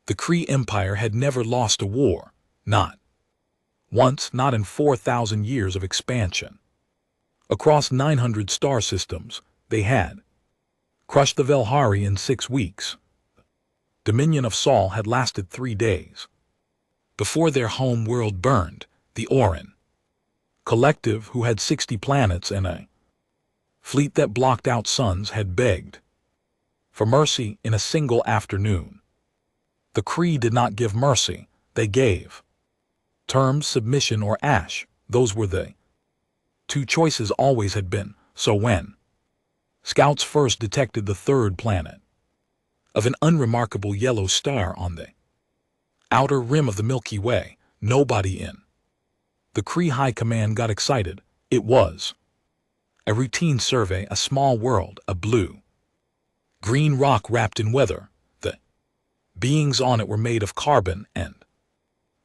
The Kree Empire had never lost a war, not once, not in 4,000 years of expansion. Across 900 star systems, they had crushed the Velhari in 6 weeks. Dominion of Sol had lasted 3 days. Before their home world burned, the Orin Collective, who had 60 planets and a fleet that blocked out suns, had begged for mercy in a single afternoon. The Kree did not give mercy, they gave terms, submission or ash. Those were the 2 choices always had been. So when scouts first detected the 3rd planet of an unremarkable yellow star on the outer rim of the Milky Way, nobody in the Kree High Command got excited. It was a routine survey, a small world, a blue-green rock wrapped in weather. The beings on it were made of carbon and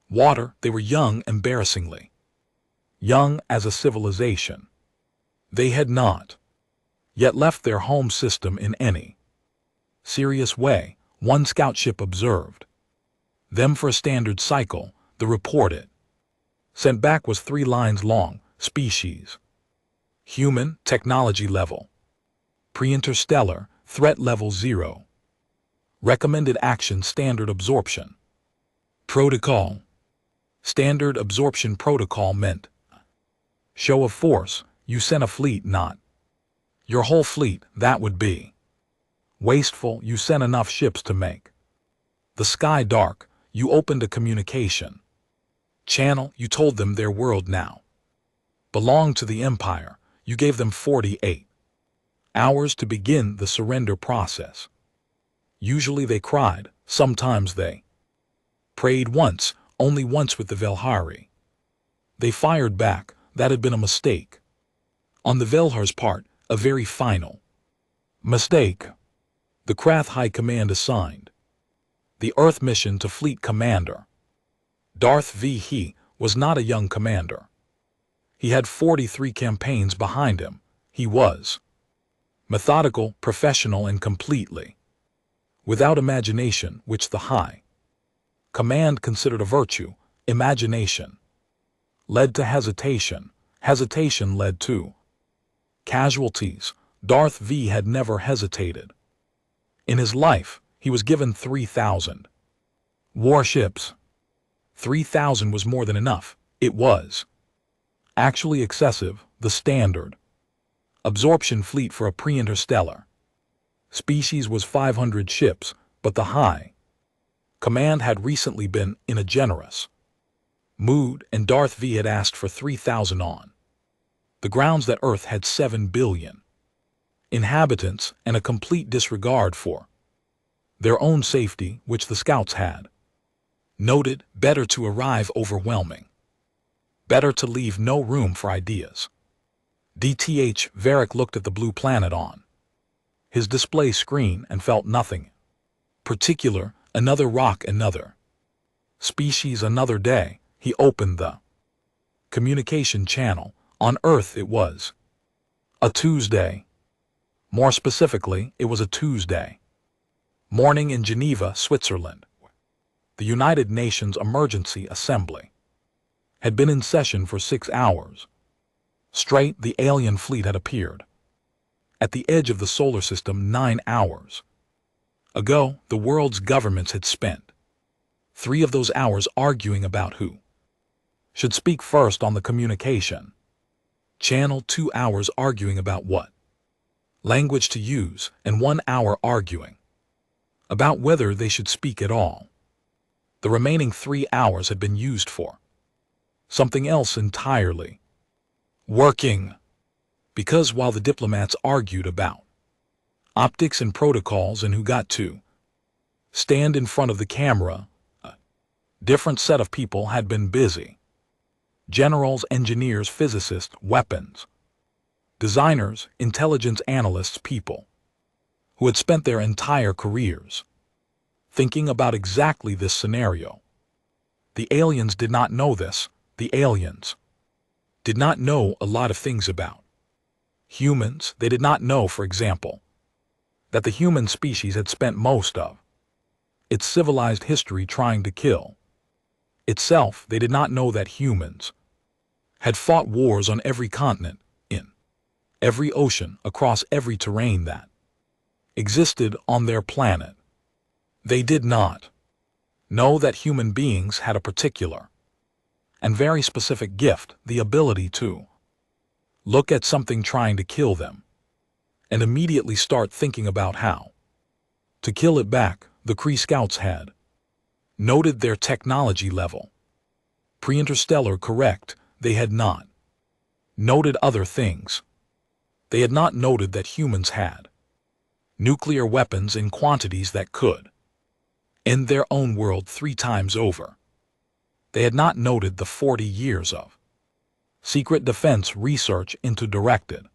water. They were young, embarrassingly young as a civilization. They had not yet left their home system in any serious way. One scout ship observed them for a standard cycle. The report it sent back was 3 lines long. Species: human, technology level pre-interstellar, threat level 0. Recommended action: standard absorption protocol. Standard absorption protocol meant show of force. You sent a fleet, not your whole fleet. That would be wasteful. You sent enough ships to make the sky dark. You opened a communication channel. You told them their world now belonged to the Empire. You gave them 48 hours to begin the surrender process. Usually they cried, sometimes they prayed. Once, only once with the Velhari. They fired back. That had been a mistake on the Velhar's part, a very final mistake. The Krath High Command assigned the Earth mission to Fleet Commander Darth V. He was not a young commander. He had 43 campaigns behind him. He was methodical, professional, and completely without imagination, which the High Command considered a virtue. Imagination led to hesitation. Hesitation led to casualties. Darth V had never hesitated in his life. He was given 3,000 warships. 3,000 was more than enough. It was actually excessive. The standard absorption fleet for a pre-interstellar species was 500 ships, but the High Command had recently been in a generous mood, and Darth V had asked for 3,000 on the grounds that Earth had 7 billion inhabitants and a complete disregard for their own safety, which the scouts had noted. Better to arrive overwhelming. Better to leave no room for ideas. DTH Varric looked at the blue planet on his display screen and felt nothing particular. Another rock, another species, another day. He opened the communication channel. On Earth it was a Tuesday. More specifically, it was a Tuesday morning in Geneva, Switzerland. The United Nations Emergency Assembly had been in session for 6 hours straight. The alien fleet had appeared at the edge of the solar system 9 hours ago. The world's governments had spent 3 of those hours arguing about who should speak first on the communication channel, 2 hours arguing about what language to use, and 1 hour arguing about whether they should speak at all. The remaining 3 hours had been used for something else entirely. Working. Because while the diplomats argued about optics and protocols and who got to stand in front of the camera, a different set of people had been busy. Generals, engineers, physicists, weapons designers, intelligence analysts, people who had spent their entire careers thinking about exactly this scenario. The aliens did not know this. The aliens did not know a lot of things about humans. They did not know, for example, that the human species had spent most of its civilized history trying to kill. Itself, they did not know that humans had fought wars on every continent, in every ocean, across every terrain that existed on their planet. They did not know that human beings had a particular and very specific gift, the ability to look at something trying to kill them and immediately start thinking about how to kill it back. The Kree scouts had noted their technology level. Pre-interstellar, correct. They had not noted other things. They had not noted that humans had nuclear weapons in quantities that could end their own world 3 times over. They had not noted the 40 years of secret defense research into directed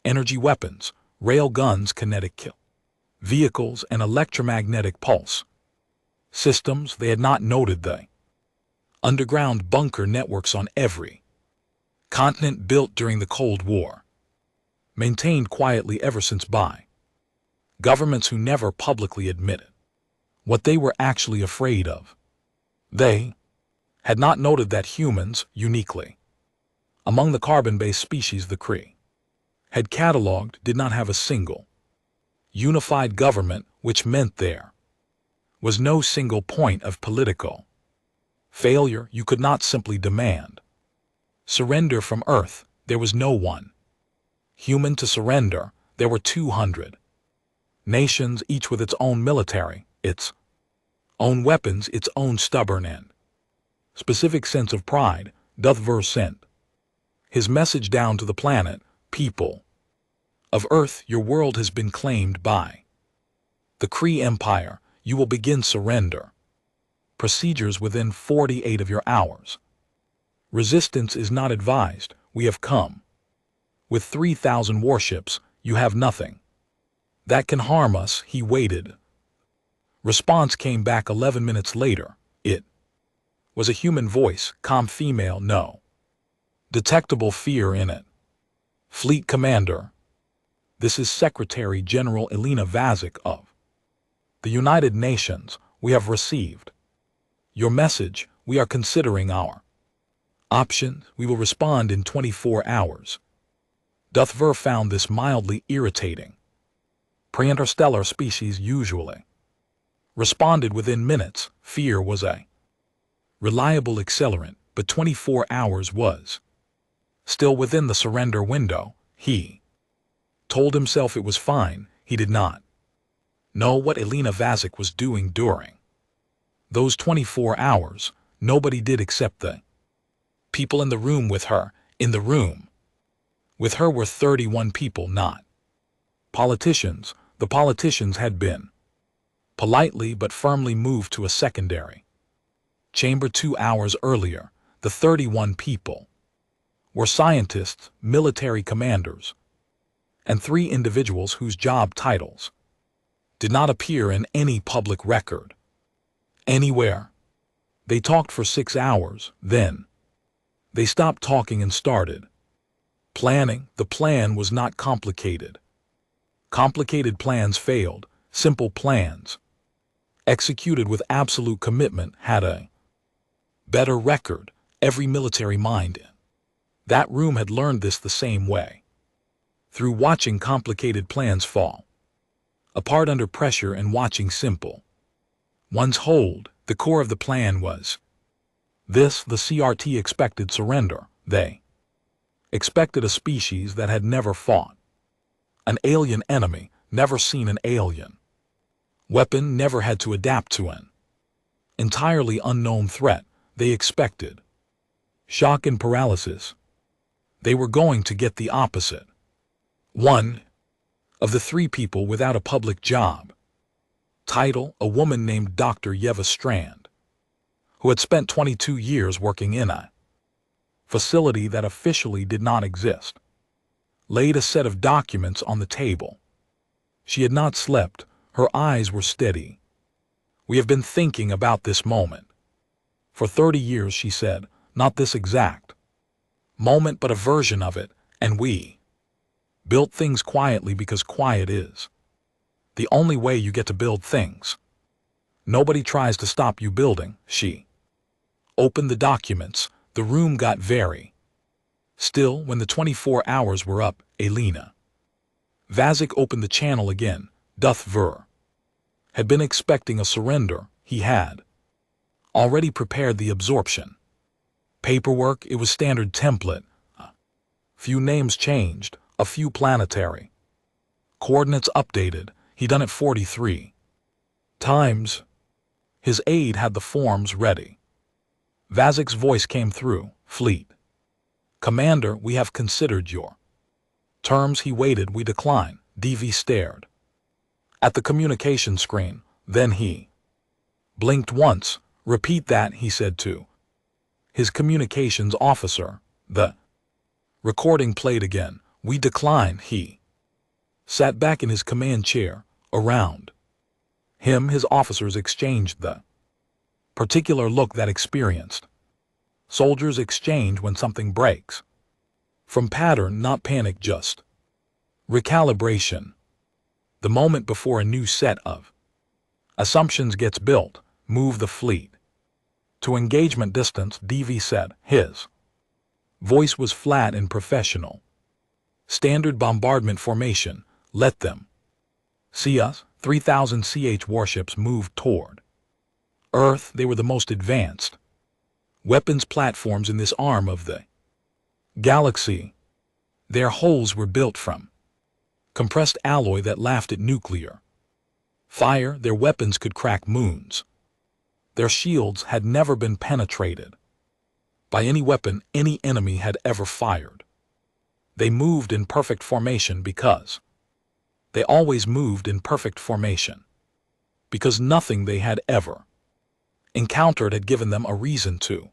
energy weapons, rail guns, kinetic kill vehicles, and electromagnetic pulse systems. They had not noted the underground bunker networks on every continent built during the Cold War, maintained quietly ever since by governments who never publicly admitted what they were actually afraid of. They had not noted that humans, uniquely among the carbon-based species the Kree had catalogued, did not have a single unified government, which meant there was no single point of political failure. You could not simply demand surrender from Earth. There was no one human to surrender. There were 200 nations, each with its own military, its own weapons, its own stubborn and specific sense of pride. Duthver sent his message down to the planet. People of Earth, your world has been claimed by the Kree Empire. You will begin surrender procedures within 48 of your hours. Resistance is not advised. We have come with 3,000 warships. You have nothing that can harm us. He waited. Response came back 11 minutes later. It was a human voice, calm female, no detectable fear in it. Fleet Commander, this is Secretary General Elena Vazek of the United Nations. We have received your message. We are considering our options. We will respond in 24 hours. Duthver found this mildly irritating. Pre-interstellar species usually responded within minutes. Fear was a reliable accelerant, but 24 hours was still within the surrender window. He told himself it was fine. He did not know what Elena Vazek was doing during those 24 hours. Nobody did except the people in the room with her. In the room with her were 31 people, not politicians. The politicians had been politely but firmly moved to a secondary chamber 2 hours earlier. The 31 people were scientists, military commanders, and 3 individuals whose job titles did not appear in any public record anywhere. They talked for 6 hours, then they stopped talking and started planning. The plan was not complicated. Complicated plans failed. Simple plans, executed with absolute commitment, had a better record. Every military mind in that room had learned this the same way, through watching complicated plans fall apart under pressure and watching simple ones hold. The core of the plan was this: the CRT expected surrender. They expected a species that had never fought an alien enemy, never seen an alien weapon, never had to adapt to an entirely unknown threat. They expected shock and paralysis. They were going to get the opposite. One of the 3 people without a public job title, a woman named Dr. Yeva Strand, who had spent 22 years working in a facility that officially did not exist, laid a set of documents on the table. She had not slept. Her eyes were steady. We have been thinking about this moment for 30 years, she said. Not this exact moment, but a version of it, and we built things quietly because quiet is the only way you get to build things. Nobody tries to stop you building. She opened the documents. The room got very still when the 24 hours were up. Elena Vazik opened the channel again. Duth Ver had been expecting a surrender. He had already prepared the absorption paperwork. It was standard template. A few names changed, a few planetary coordinates updated. He done it 43 times. His aide had the forms ready. Vazik's voice came through. Fleet Commander, we have considered your terms. He waited. We decline. DV stared at the communication screen. Then he blinked once. Repeat that, he said to his communications officer. The recording played again. We decline. He sat back in his command chair. Around him, his officers exchanged the particular look that experienced soldiers exchange when something breaks from pattern, not panic, just recalibration. The moment before a new set of assumptions gets built. Move the fleet to engagement distance, DV said. His voice was flat and professional. Standard bombardment formation. Let them see us. 3,000 CH warships moved toward Earth. They were the most advanced weapons platforms in this arm of the galaxy. Their hulls were built from compressed alloy that laughed at nuclear fire. Their weapons could crack moons. Their shields had never been penetrated by any weapon any enemy had ever fired. They moved in perfect formation because they always moved in perfect formation, because nothing they had ever encountered had given them a reason to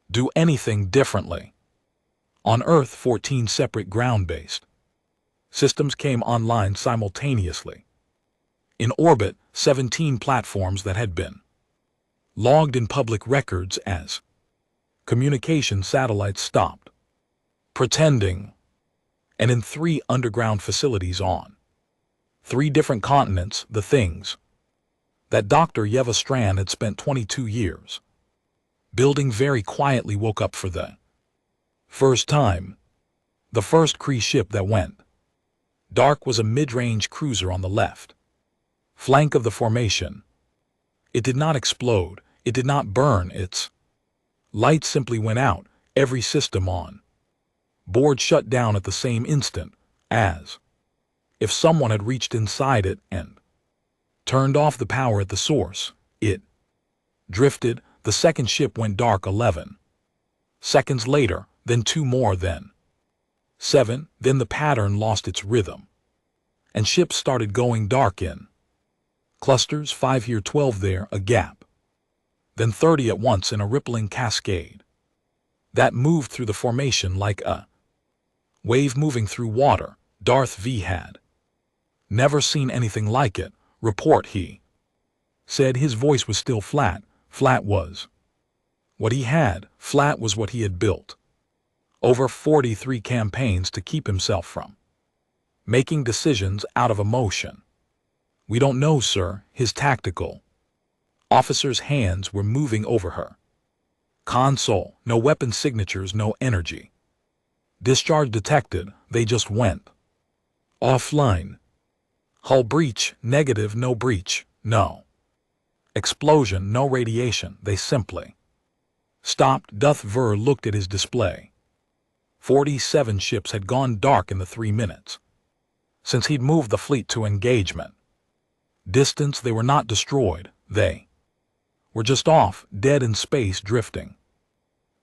do anything differently. On Earth, 14 separate ground-based systems came online simultaneously. In orbit, 17 platforms that had been logged in public records as communication satellites stopped pretending, and in 3 underground facilities on 3 different continents, the things that Dr. Yeva Strand had spent 22 years building very quietly woke up for the first time. The first Kree ship that went dark was a mid-range cruiser on the left flank of the formation. It did not explode. It did not burn. Its lights simply went out. Every system on board shut down at the same instant, as if someone had reached inside it and turned off the power at the source. It drifted. The second ship went dark 11 seconds later, then 2 more, then 7. Then the pattern lost its rhythm, and ships started going dark in clusters, 5 here, 12 there, a gap, then 30 at once in a rippling cascade that moved through the formation like a wave moving through water. Darth V had never seen anything like it. Report, he said. His voice was still flat. Flat was what he had. Flat was what he had built over 43 campaigns to keep himself from making decisions out of emotion. We don't know, sir. His tactical officer's hands were moving over her console. No weapon signatures, no energy discharge detected. They just went offline. Hull breach, negative. No breach, no explosion, no radiation. They simply stopped. Duth Ver looked at his display. 47 ships had gone dark in the 3 minutes since he'd moved the fleet to engagement distance. They were not destroyed. They were just off, dead in space, drifting.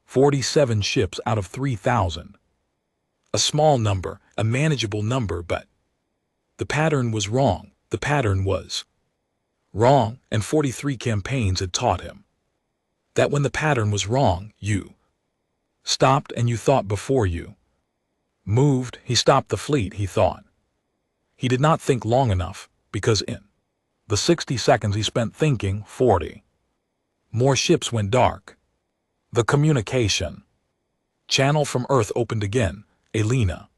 47 ships out of 3,000. A small number, a manageable number, but the pattern was wrong. The pattern was wrong, and 43 campaigns had taught him that when the pattern was wrong, you stopped and you thought before you moved. He stopped the fleet, he thought. He did not think long enough, because in the 60 seconds he spent thinking, 40 more ships went dark. The communication channel from Earth opened again. Elena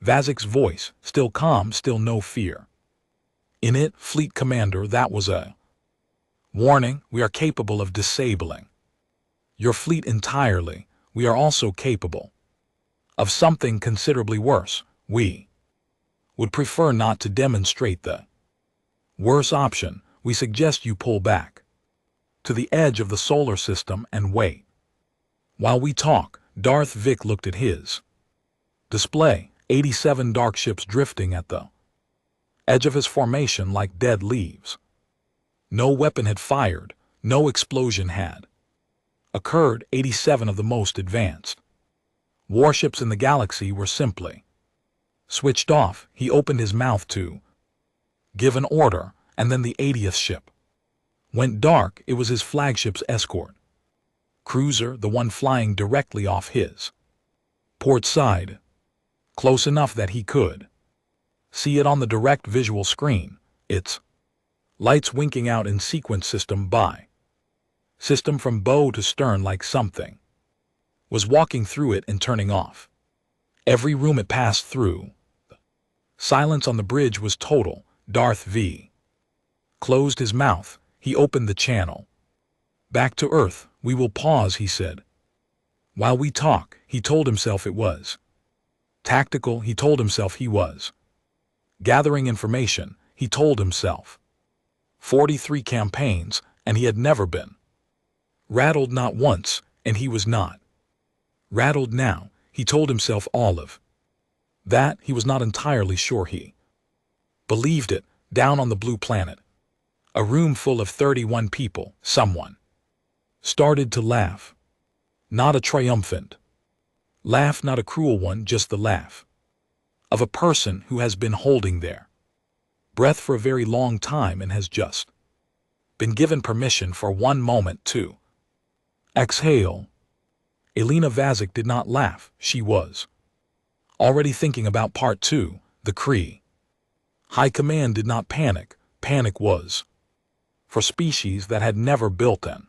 Vazik's voice, still calm, still no fear in it. Fleet Commander, that was a Warning, we are capable of disabling your fleet entirely. We are also capable of something considerably worse. We would prefer not to demonstrate the worse option. We suggest you pull back to the edge of the solar system and wait. While we talk, Darth Vic looked at his display. 87 dark ships drifting at the edge of his formation like dead leaves. No weapon had fired, no explosion had occurred. 87 of the most advanced warships in the galaxy were simply switched off. He opened his mouth to give an order, and then the 80th ship went dark. It was his flagship's escort cruiser, the one flying directly off his port side, close enough that he could see it on the direct visual screen, its lights winking out in sequence system by system from bow to stern like something was walking through it and turning off every room it passed through. Silence on the bridge was total. Darth V closed his mouth. He opened the channel. Back to Earth. We will pause, he said. While we talk, he told himself it was tactical. He told himself he was gathering information. He told himself 43 campaigns, and he had never been rattled, not once, and he was not rattled now. He told himself all of that. He was not entirely sure he believed it. Down on the blue planet, a room full of 31 people, someone started to laugh. Not a triumphant laugh, not a cruel one, just the laugh of a person who has been holding their breath for a very long time and has just been given permission for one moment to exhale. Elena Vazic did not laugh. She was already thinking about Part 2. The Kree High Command did not panic. Panic was for species that had never built an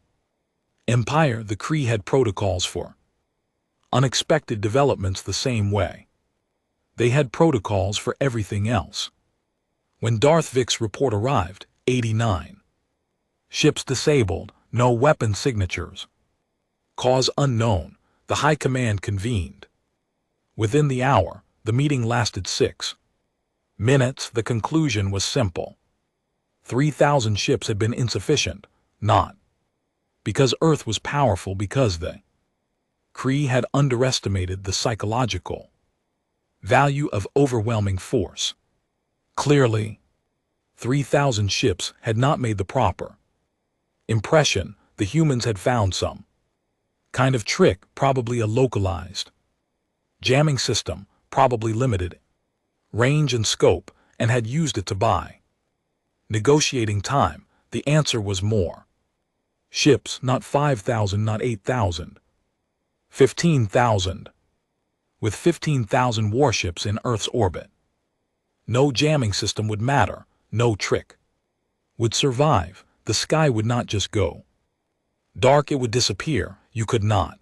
empire. The Kree had protocols for unexpected developments the same way they had protocols for everything else. When Darth Vic's report arrived, 89 ships disabled, no weapon signatures, cause unknown, the High Command convened. Within the hour, the meeting lasted 6 minutes. The conclusion was simple. 3,000 ships had been insufficient, not because Earth was powerful, because the Kree had underestimated the psychological value of overwhelming force. Clearly, 3,000 ships had not made the proper impression. The humans had found some kind of trick, probably a localized jamming system, probably limited range and scope, and had used it to buy negotiating time. The answer was more ships, not 5,000, not 8,000, 15,000. With 15,000 warships in Earth's orbit, no jamming system would matter, no trick would survive. The sky would not just go dark, it would disappear. You could not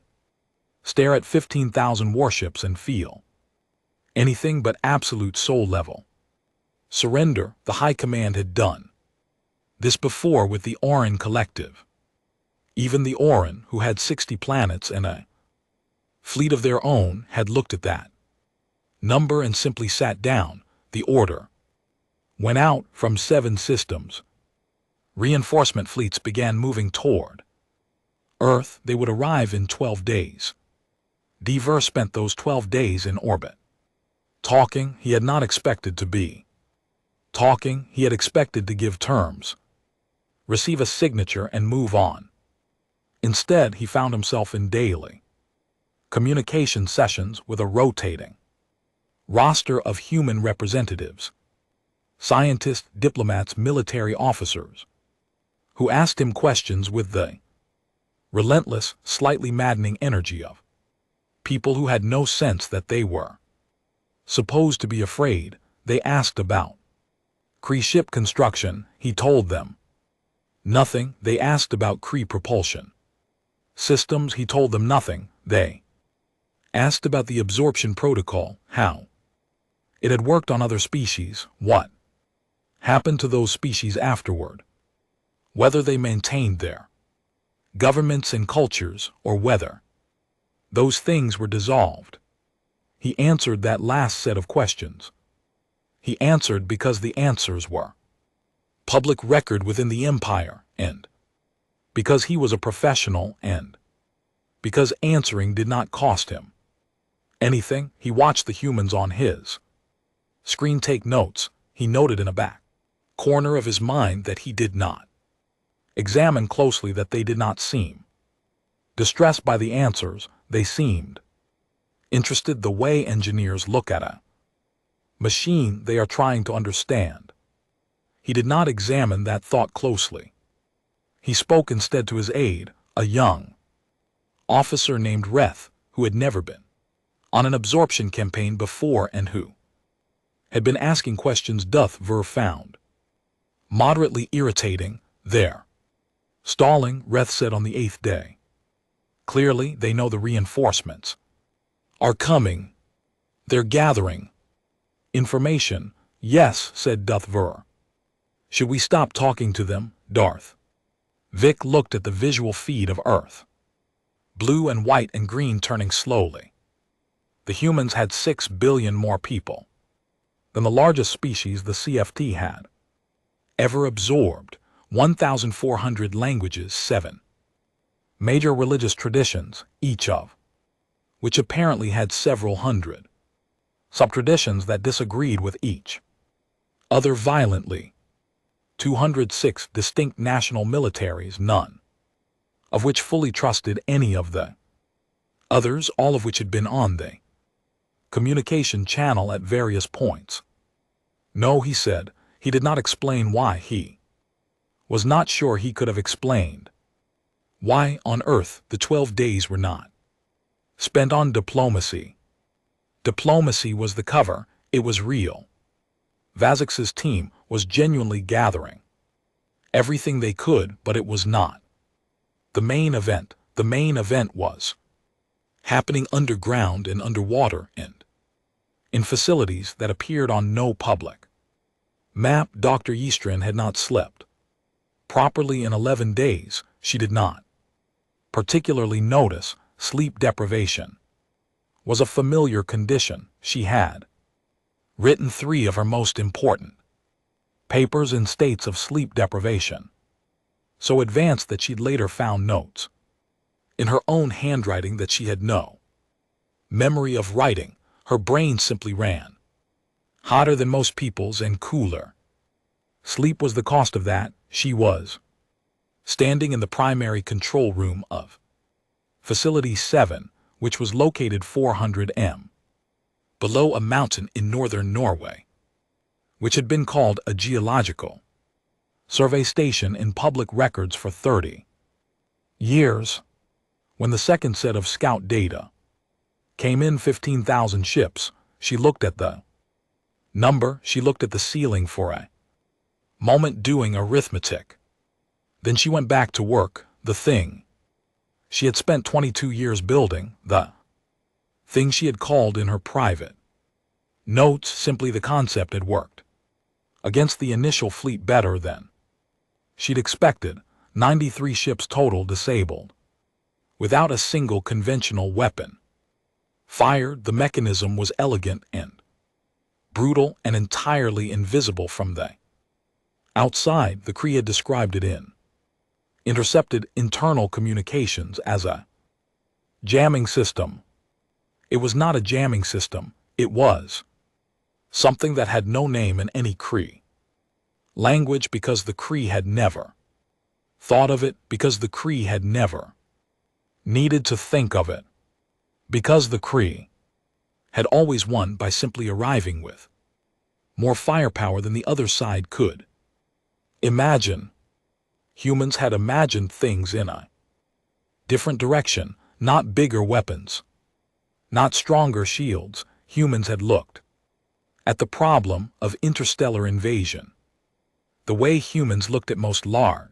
stare at 15,000 warships and feel anything but absolute soul level surrender. The High Command had done this before with the Oran Collective. Even the Oran, who had 60 planets and a fleet of their own, had looked at that number and simply sat down. The order went out from 7 systems. Reinforcement fleets began moving toward Earth. They would arrive in 12 days. Dever spent those 12 days in orbit. Talking, he had not expected to be talking. He had expected to give terms, receive a signature, and move on. Instead, he found himself in daily communication sessions with a rotating roster of human representatives, scientists, diplomats, military officers, who asked him questions with the relentless, slightly maddening energy of people who had no sense that they were supposed to be afraid. They asked about Kree ship construction. He told them nothing. They asked about Kree propulsion systems. He told them nothing. They asked about the absorption protocol, how it had worked on other species, what happened to those species afterward. whether they maintained their governments and cultures, or whether those things were dissolved. He answered that last set of questions. He answered because the answers were public record within the empire, and because he was a professional, and because answering did not cost him anything. He watched the humans on his screen take notes. He noted in a back corner of his mind that he did not examine closely, that they did not seem distressed by the answers. They seemed interested the way engineers look at a machine they are trying to understand. He did not examine that thought closely. He spoke instead to his aide, a young officer named Reth, who had never been on an absorption campaign before and who had been asking questions Ver found moderately irritating. They're stalling, Reth said on the 8th day. Clearly, they know the reinforcements are coming. They're gathering information. Yes, said Ver. Should we stop talking to them, Darth? Vic looked at the visual feed of Earth. Blue and white and green turning slowly. The humans had 6 billion more people than the largest species the CFT had ever absorbed. 1,400 languages, 7 major religious traditions, each of which apparently had several hundred sub-traditions that disagreed with each other violently. 206 distinct national militaries, none of which fully trusted any of the others, all of which had been on the communication channel at various points. No, he said. He did not explain why. He was not sure he could have explained why on Earth the 12 days were not spent on diplomacy. Diplomacy was the cover. It was real. Vazix's team was genuinely gathering everything they could, but it was not the main event. The main event was happening underground and underwater and in facilities that appeared on no public map. Dr. Yeastrin had not slept properly in 11 days. She did not particularly notice sleep deprivation was a familiar condition. She had written 3 of her most important papers in states of sleep deprivation, so advanced that she'd later found notes in her own handwriting that she had no memory of writing. Her brain simply ran hotter than most people's and cooler. Sleep was the cost of that. She was standing in the primary control room of Facility 7, which was located 400 m below a mountain in northern Norway, which had been called a geological survey station in public records for 30 years. When the second set of scout data came in, 15,000 ships, she looked at the number. She looked at the ceiling for a moment, doing arithmetic. Then she went back to work. The thing she had spent 22 years building, the thing she had called in her private notes simply the concept, had worked against the initial fleet better than she'd expected. 93 ships total disabled, without a single conventional weapon fired. The mechanism was elegant and brutal and entirely invisible from the outside. The Kree had described it in intercepted internal communications as a jamming system. It was not a jamming system. It was something that had no name in any Kree language, because the Kree had never thought of it, because the Kree had never needed to think of it, because the Kree had always won by simply arriving with more firepower than the other side could imagine. Humans had imagined things in a different direction, not bigger weapons, not stronger shields. Humans had looked at the problem of interstellar invasion the way humans looked at most large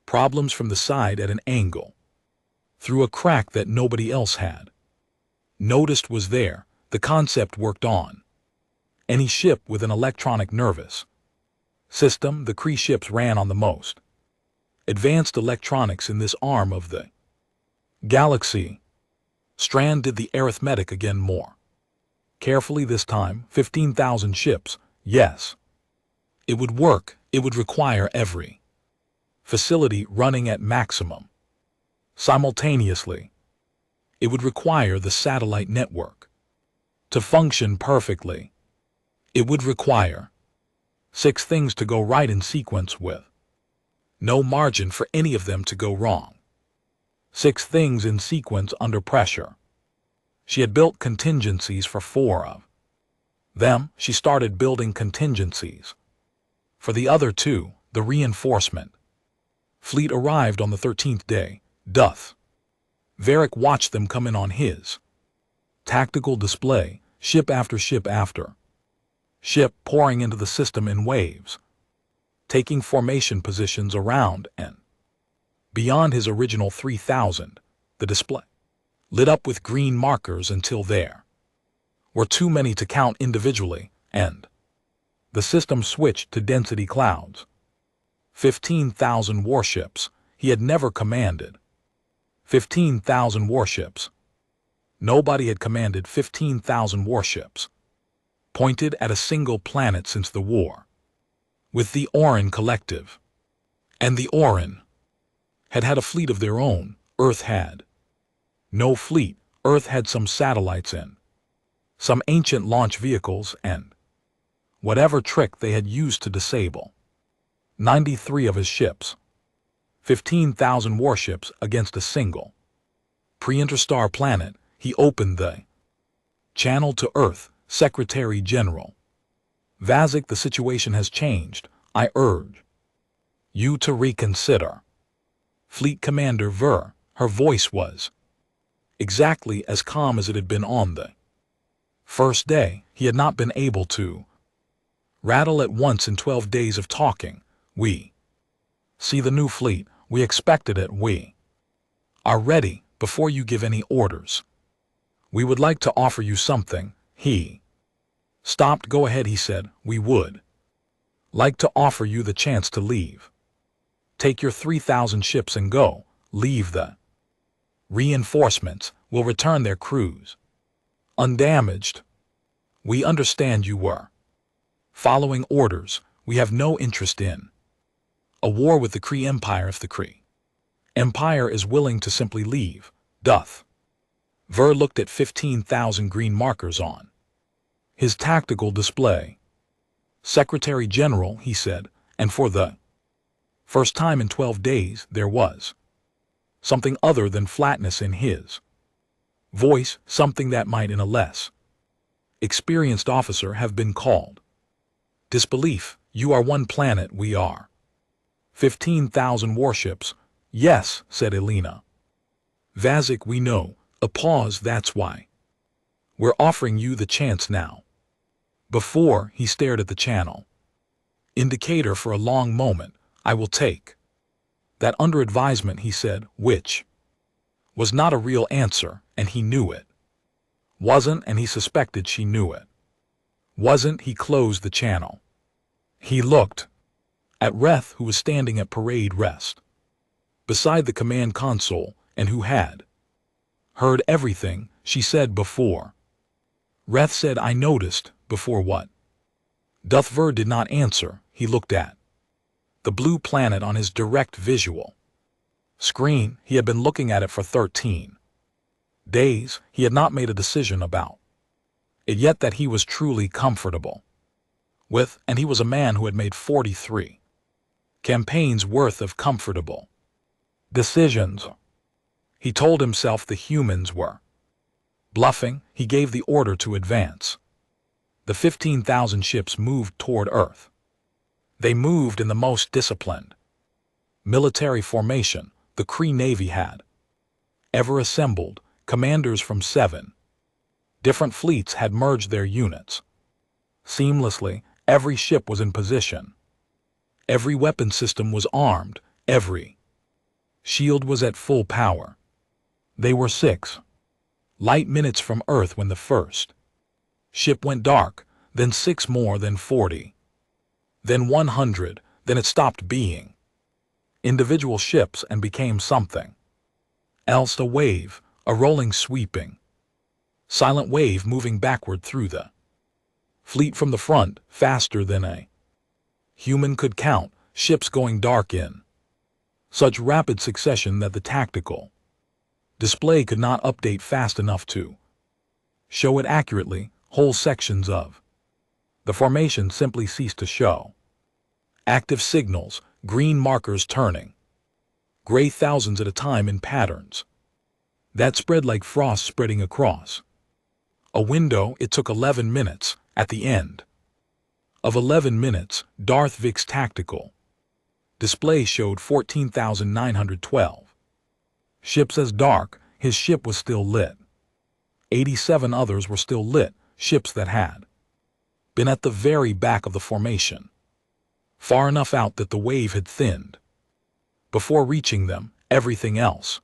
problems, from the side, at an angle, through a crack that nobody else had noticed was there. The concept worked on any ship with an electronic nervous system. The Kree ships ran on the most Advanced electronics in this arm of the galaxy. Strand did the arithmetic again more carefully this time. 15,000 ships, yes. It would work. It would require every facility running at maximum. Simultaneously, it would require the satellite network to function perfectly. It would require 6 things to go right in sequence with no margin for any of them to go wrong. 6 things in sequence under pressure. She had built contingencies for 4 of them. She started building contingencies for the other 2. The reinforcement fleet arrived on the 13th day. Varric watched them come in on his tactical display, ship after ship after ship pouring into the system in waves, taking formation positions around and beyond his original 3,000. The display lit up with green markers until there were too many to count individually, and the system switched to density clouds. 15,000 warships. He had never commanded 15,000 warships. Nobody had commanded 15,000 warships pointed at a single planet since the war with the Orin Collective. And the Orin had had a fleet of their own. Earth had no fleet. Earth had some satellites and some ancient launch vehicles and whatever trick they had used to disable 93 of his ships. 15,000 warships against a single pre-interstar planet. He opened the channel to Earth. Secretary General Vazic, the situation has changed. I urge you to reconsider. Fleet Commander Ver, her voice was exactly as calm as it had been on the first day. He had not been able to rattle at once in 12 days of talking. We see the new fleet. We expected it. We are ready. Before you give any orders, we would like to offer you something. He stopped. Go ahead, he said. We would like to offer you the chance to leave. Take your 3,000 ships and go. Leave. The reinforcements will return their crews undamaged. We understand you were following orders. We have no interest in a war with the Kree Empire if the Kree Empire is willing to simply leave. Ver looked at 15,000 green markers on his tactical display. Secretary General, he said, and for the first time in 12 days there was something other than flatness in his voice, something that might in a less experienced officer have been called disbelief. You are one planet, we are 15,000 warships. Yes, said Elena. Vazic, we know. A pause. That's why we're offering you the chance now. Before, he stared at the channel indicator for a long moment. I will take that under advisement, he said, which was not a real answer, and he knew it wasn't, and he suspected she knew it wasn't. He closed the channel. He looked at Reth, who was standing at parade rest beside the command console and who had heard everything she said before. Reth said, I noticed. Before what? Ver did not answer. He looked at the blue planet on his direct visual screen. He had been looking at it for 13 days. He had not made a decision about it yet that he was truly comfortable with, and he was a man who had made 43 campaigns worth of comfortable decisions. He told himself the humans were bluffing. He gave the order to advance. The 15,000 ships moved toward Earth. They moved in the most disciplined military formation the Kree Navy had ever assembled. Commanders from 7 different fleets had merged their units seamlessly. Every ship was in position. Every weapon system was armed. Every shield was at full power. They were 6 light minutes from Earth when the first ship went dark, then 6 more, then 40, then 100, then it stopped being individual ships and became something else, a wave, a rolling sweeping, silent wave moving backward through the fleet from the front, faster than a human could count, ships going dark in such rapid succession that the tactical display could not update fast enough to show it accurately. Whole sections of the formation simply ceased to show active signals, green markers turning gray thousands at a time in patterns that spread like frost spreading across a window. It took 11 minutes. At the end of 11 minutes, Darth Vic's tactical display showed 14,912 ships as dark. His ship was still lit. 87 others were still lit, ships that had been at the very back of the formation, far enough out that the wave had thinned. Before reaching them, everything else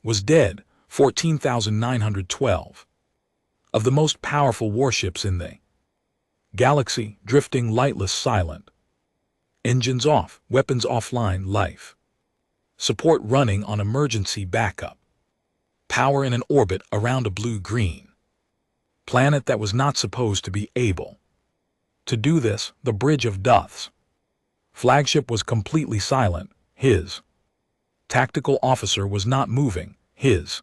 was dead. 14,912 of the most powerful warships in the galaxy, drifting lightless, silent, engines off, weapons offline, life support running on emergency backup, power in an orbit around a blue-green planet that was not supposed to be able to do this. The bridge of Duth's flagship was completely silent. His tactical officer was not moving. His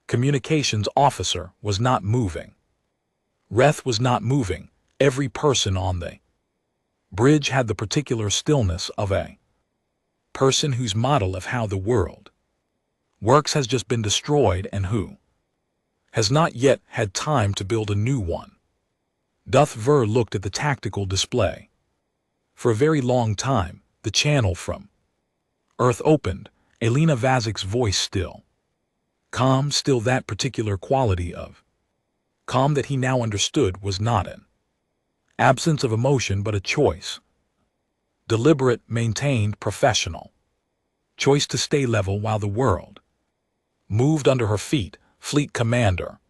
communications officer was not moving. Reth was not moving. Every person on the bridge had the particular stillness of a person whose model of how the world works has just been destroyed and who has not yet had time to build a new one. Darth Ver looked at the tactical display. For a very long time, the channel from Earth opened, Elena Vazik's voice still calm, still that particular quality of calm that he now understood was not an absence of emotion but a choice. Deliberate, maintained, professional choice to stay level while the world moved under her feet. Fleet Commander,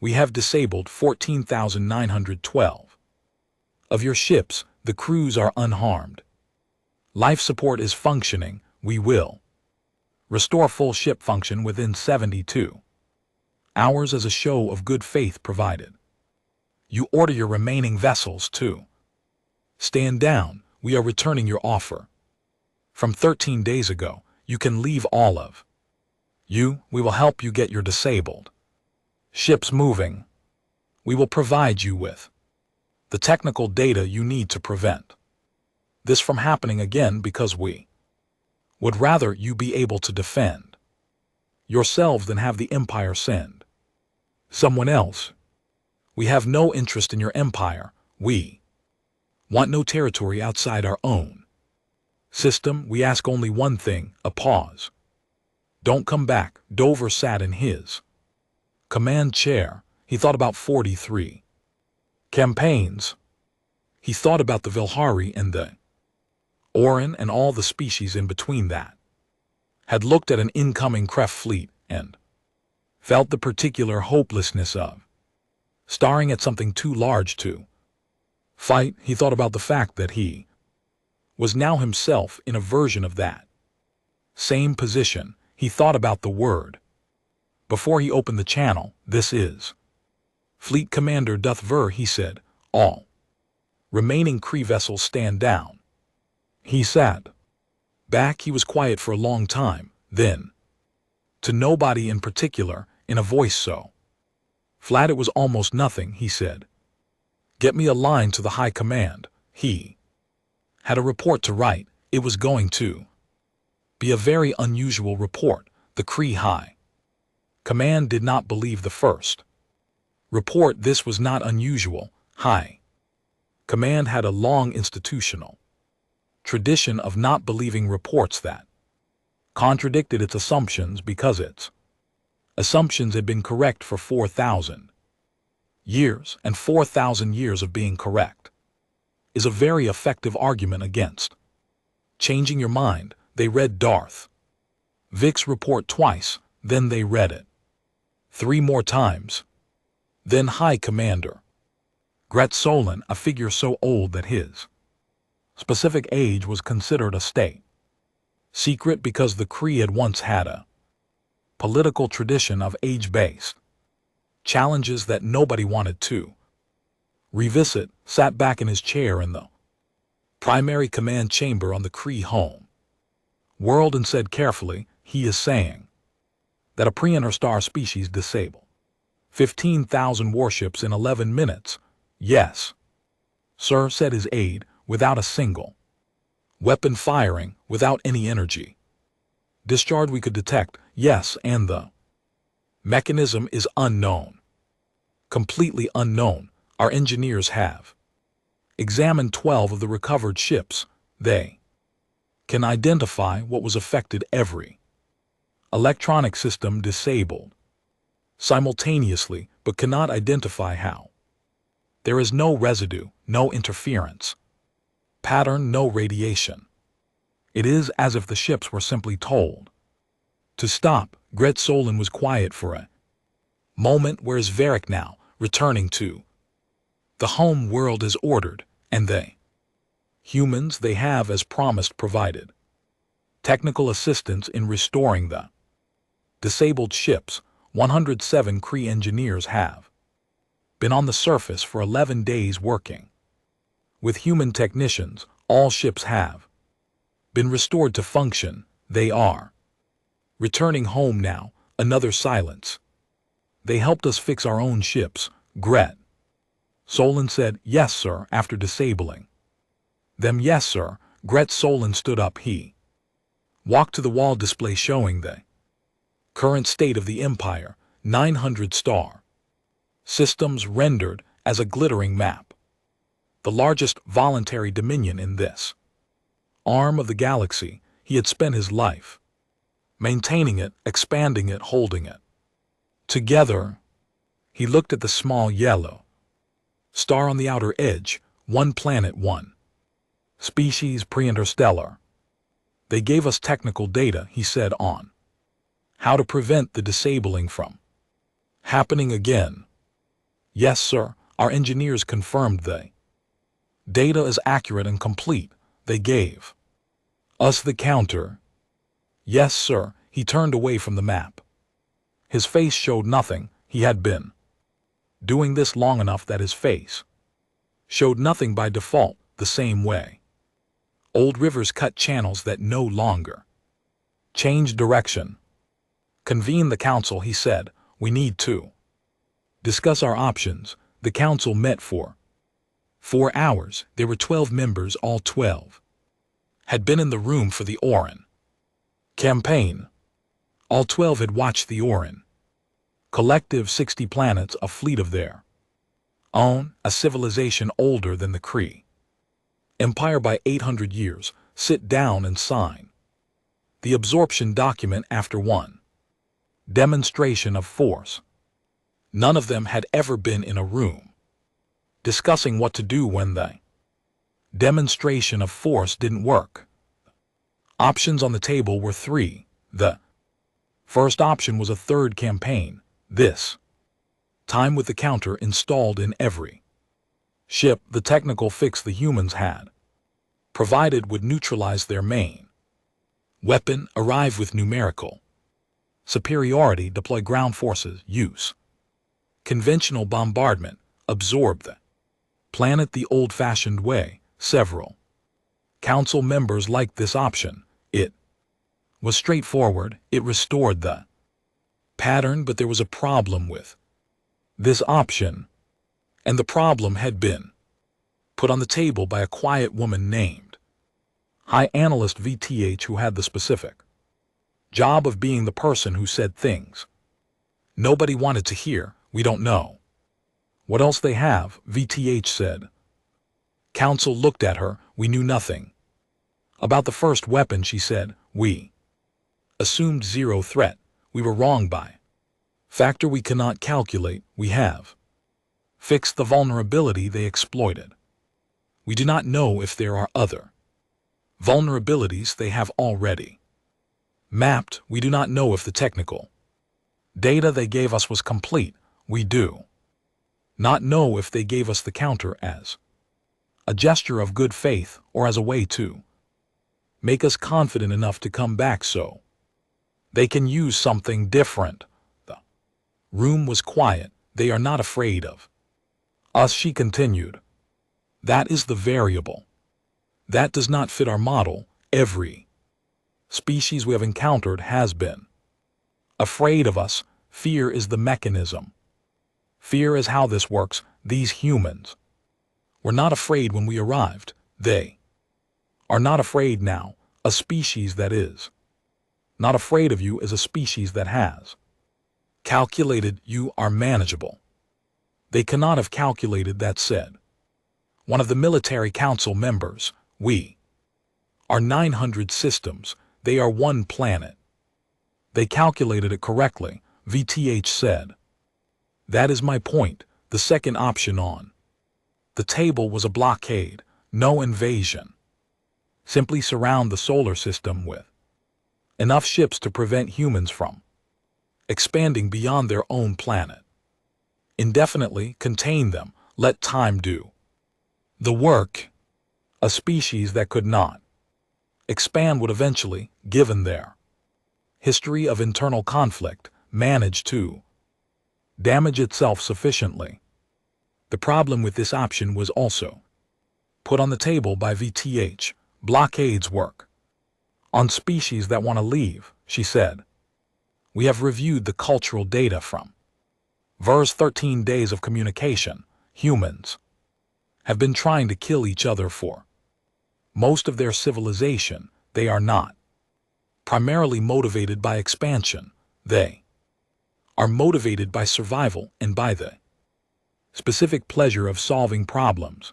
we have disabled 14,912 of your ships. The crews are unharmed. Life support is functioning. We will restore full ship function within 72 hours as a show of good faith provided you order your remaining vessels to stand down. We are returning your offer from 13 days ago. You can leave all of you. We will help you get your disabled ships moving. We will provide you with the technical data you need to prevent this from happening again, because we would rather you be able to defend yourselves than have the Empire send someone else. We have no interest in your empire. We want no territory outside our own system. We ask only one thing, a pause. Don't come back. Dover sat in his command chair. He thought about 43 campaigns. He thought about the Vilhari and the Orin and all the species in between that had looked at an incoming Kref fleet and felt the particular hopelessness of staring at something too large to fight. He thought about the fact that he was now himself in a version of that same position. He thought about the word before he opened the channel. This is Fleet Commander Darth Ver, he said. All remaining Kree vessels stand down. He sat back. He was quiet for a long time. Then, to nobody in particular, in a voice so flat it was almost nothing, he said, "Get me a line to the High Command." He had a report to write. It was going to be a very unusual report. The Kree High Command did not believe the first report. This was not unusual. High Command had a long institutional tradition of not believing reports that contradicted its assumptions, because its assumptions had been correct for 4,000 years, and 4,000 years of being correct is a very effective argument against changing your mind. They read Darth Vic's report twice, then they read it 3 more times. Then High Commander Gret Solon, a figure so old that his specific age was considered a state Secret because the Kree had once had a political tradition of age-based challenges that nobody wanted to revisit. Sat back in his chair in the primary command chamber on the Kree home world and said carefully, he is saying that a pre-interstar species disable 15,000 warships in 11 minutes. Yes, sir, said his aide, without a single weapon firing, without any energy discharge we could detect. Yes, and the mechanism is unknown. Completely unknown. Our engineers have examined 12 of the recovered ships. They can identify what was affected. Every electronic system disabled simultaneously, but cannot identify how. There is no residue, no interference pattern, no radiation. It is as if the ships were simply told to stop. Gret Solon was quiet for a moment. Where's Varric now? Returning to the home world as ordered, and they humans they have as promised provided technical assistance in restoring the disabled ships. 107 Kree engineers have been on the surface for 11 days working with human technicians. All ships have been restored to function. They are returning home now. Another silence. They helped us fix our own ships, Gret Solon said. Yes, sir, after disabling them. Yes, sir. Gret Solon stood up. He walked to the wall display showing the current state of the Empire. 900 star systems rendered as a glittering map. The largest voluntary dominion in this arm of the galaxy. He had spent his life maintaining it, expanding it, holding it together. He looked at the small yellow star on the outer edge. One planet, one species, pre-interstellar. They gave us technical data, he said, on how to prevent the disabling from happening again. Yes, sir, our engineers confirmed the data is accurate and complete. They gave us the counter. Yes, sir. He turned away from the map. His face showed nothing. He had been doing this long enough that his face showed nothing by default. The same way old rivers cut channels that no longer change direction. Convene the council, he said. We need to discuss our options. The council met for 4 hours. There were 12 members. All 12 had been in the room for the Orin campaign. All 12 had watched the Orin collective 60 planets, a fleet of their own, a civilization older than the Kree Empire by 800 years, sit down and sign the absorption document after one demonstration of force. None of them had ever been in a room discussing what to do when the demonstration of force didn't work. Options on the table were 3. The first option was a third campaign, this time with the counter installed in every ship. The technical fix the humans had provided would neutralize their main weapon, arrive with numerical superiority, deploy ground forces, use conventional bombardment, absorb the planet the old-fashioned way. Several council members liked this option. It was straightforward. It restored the pattern, but there was a problem with this option, and the problem had been put on the table by a quiet woman named High Analyst VTH, who had the specific job of being the person who said things nobody wanted to hear. We don't know what else they have, VTH said. Council looked at her. We knew nothing about the first weapon, she said. We assumed zero threat. We were wrong by factor we cannot calculate. We have fixed the vulnerability they exploited. We do not know if there are other vulnerabilities they have already mapped. We do not know if the technical data they gave us was complete. We do not know if they gave us the counter as a gesture of good faith or as a way to make us confident enough to come back so they can use something different. The room was quiet. They are not afraid of us, she continued. That is the variable. That does not fit our model. Every species we have encountered has been afraid of us. Fear is the mechanism. Fear is how this works. These humans were not afraid when we arrived. They are not afraid now. A species that is not afraid of you is a species that has calculated you are manageable. They cannot have calculated that, said one of the military council members. We are 900 systems. They are one planet. They calculated it correctly, VTH said. That is my point. The second option on the table was a blockade, no invasion. Simply surround the solar system with enough ships to prevent humans from expanding beyond their own planet. Indefinitely contain them, let time do the work. A species that could not expand would eventually, given their history of internal conflict, manage to damage itself sufficiently. The problem with this option was also put on the table by VTH. Blockades work on species that want to leave, she said. We have reviewed the cultural data from verse 13 days of communication. Humans have been trying to kill each other for most of their civilization. They are not primarily motivated by expansion. They are motivated by survival and by the specific pleasure of solving problems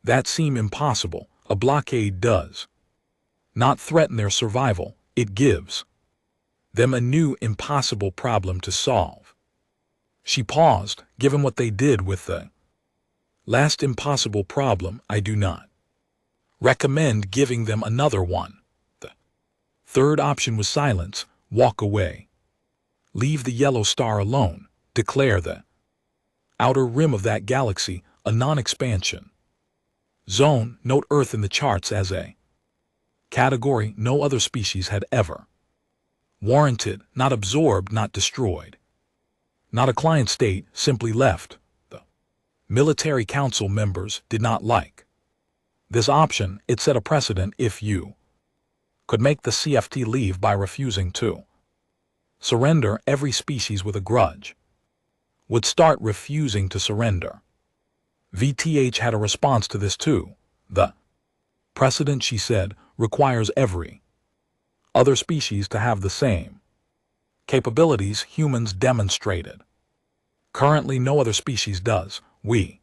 that seem impossible. A blockade does not threaten their survival. It gives them a new impossible problem to solve. She paused. Given what they did with the last impossible problem, I do not recommend giving them another one. The third option was silence. Walk away. Leave the yellow star alone. Declare the outer rim of that galaxy a non-expansion zone. Note Earth in the charts as a category no other species had ever warranted. Not absorbed, not destroyed. Not a client state, simply left. The military council members did not like this option. It set a precedent. If you could make the CFT leave by refusing to surrender, every species with a grudge would start refusing to surrender. VTH had a response to this too. The precedent, she said, requires every other species to have the same capabilities humans demonstrated. Currently, no other species does. We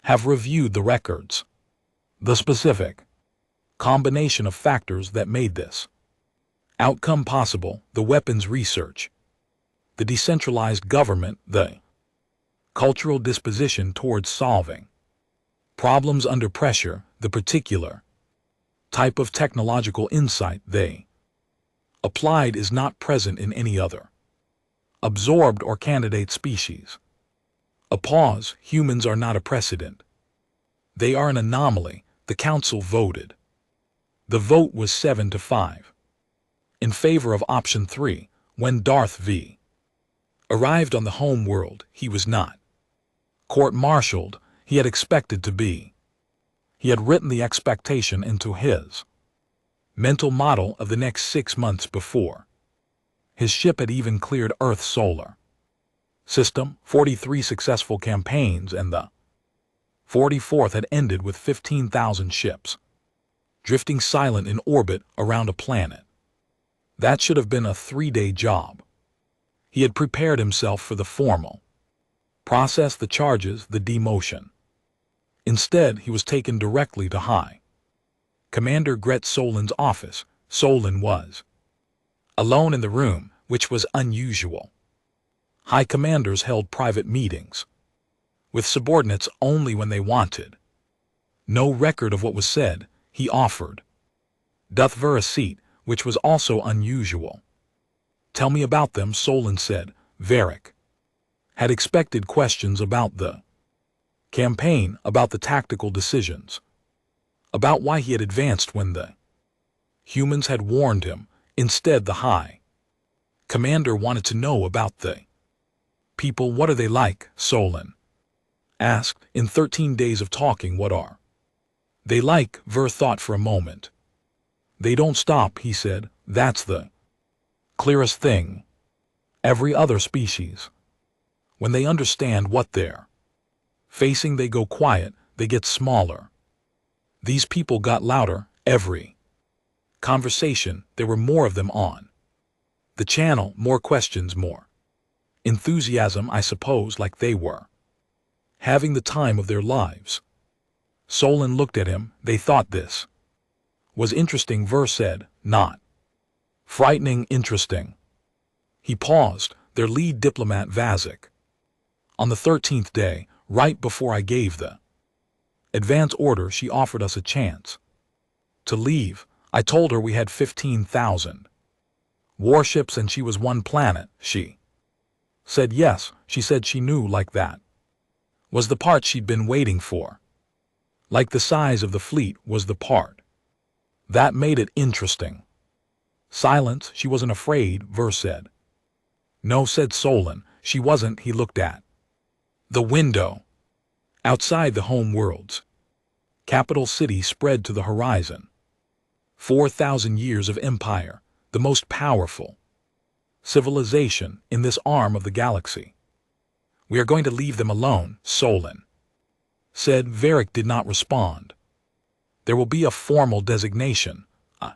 have reviewed the records. The specific combination of factors that made this outcome possible, the weapons research, the decentralized government, the cultural disposition towards solving problems under pressure, the particular type of technological insight they applied is not present in any other absorbed or candidate species. A pause. Humans are not a precedent. They are an anomaly. The council voted. The vote was 7-5 in favor of option 3. When Darth V arrived on the home world, he was not court-martialed. He had expected to be. He had written the expectation into his mental model of the next 6 months before. His ship had even cleared Earth's solar system, 43 successful campaigns, and the 44th had ended with 15,000 ships drifting silent in orbit around a planet. That should have been a 3-day job. He had prepared himself for the formal process, the charges, the demotion. Instead, he was taken directly to High Commander Gret Solin's office. Solin was alone in the room, which was unusual. High commanders held private meetings with subordinates only when they wanted. No record of what was said. He offered Duthver a seat, which was also unusual. Tell me about them, Solin said. Varric had expected questions about the campaign, about the tactical decisions, about why he had advanced when the Humans had warned him. Instead, the High Commander wanted to know about the people. What are they like? Solon asked. In 13 days of talking, what are they like? Ver thought for a moment. They don't stop, he said. That's the clearest thing. Every other species, when they understand what they're facing, they go quiet, they get smaller. These people got louder. Every conversation, there were more of them on the channel, more questions, more enthusiasm, I suppose, like they were having the time of their lives. Solon looked at him. They thought this was interesting, Ver said. Not frightening, interesting. He paused. Their lead diplomat, Vazik. On the 13th day, right before I gave the advance order, she offered us a chance to leave. I told her we had 15,000 warships and she was one planet. She said yes. She said she knew, like that was the part she'd been waiting for. Like the size of the fleet was the part that made it interesting. Silence. She wasn't afraid, Ver said. No, said Solon, she wasn't. He looked at the window. Outside, the home world's capital city spread to the horizon. 4,000 years of empire, the most powerful civilization in this arm of the galaxy. We are going to leave them alone, Solon said. Varric did not respond. There will be a formal designation, a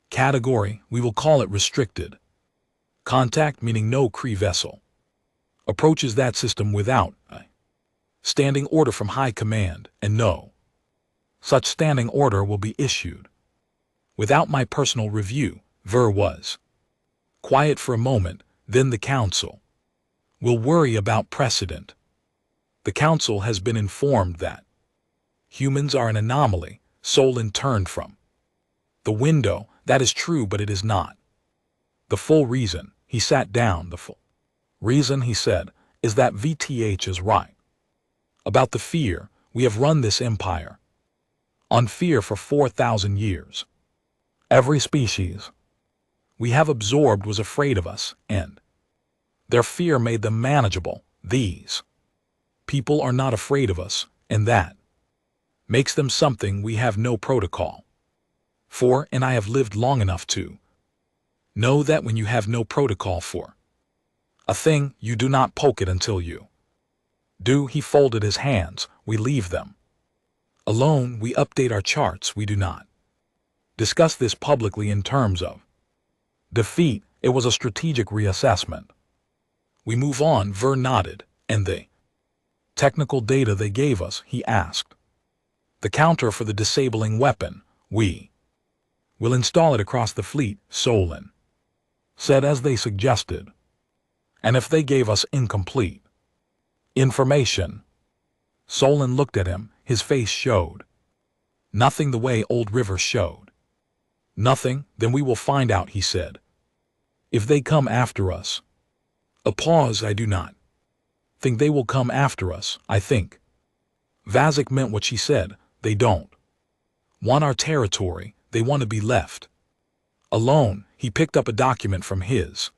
category. We will call it restricted contact, meaning no Kree vessel approaches that system without a standing order from High Command, and no such standing order will be issued without my personal review. Ver was quiet for a moment. Then the Council will worry about precedent. The Council has been informed that humans are an anomaly. Solon turned from the window. That is true, but it is not the full reason. He sat down. The full reason, he said, is that VTH is right about the fear. We have run this empire on fear for 4,000 years. Every species we have absorbed was afraid of us, and their fear made them manageable. These people are not afraid of us, and that makes them something we have no protocol for, and I have lived long enough to know that when you have no protocol for a thing, you do not poke it until you do. He folded his hands. We leave them alone. We update our charts. We do not discuss this publicly in terms of defeat. It was a strategic reassessment. We move on. Ver nodded. And the technical data they gave us, he asked. The counter for the disabling weapon. We will install it across the fleet, Solon said, as they suggested. And if they gave us incomplete information? Solon looked at him. His face showed nothing the way Old River showed nothing. Then we will find out, he said. If they come after us. A pause. I do not think they will come after us. I think Vazik meant what she said. They don't want our territory. They want to be left alone. He picked up a document from his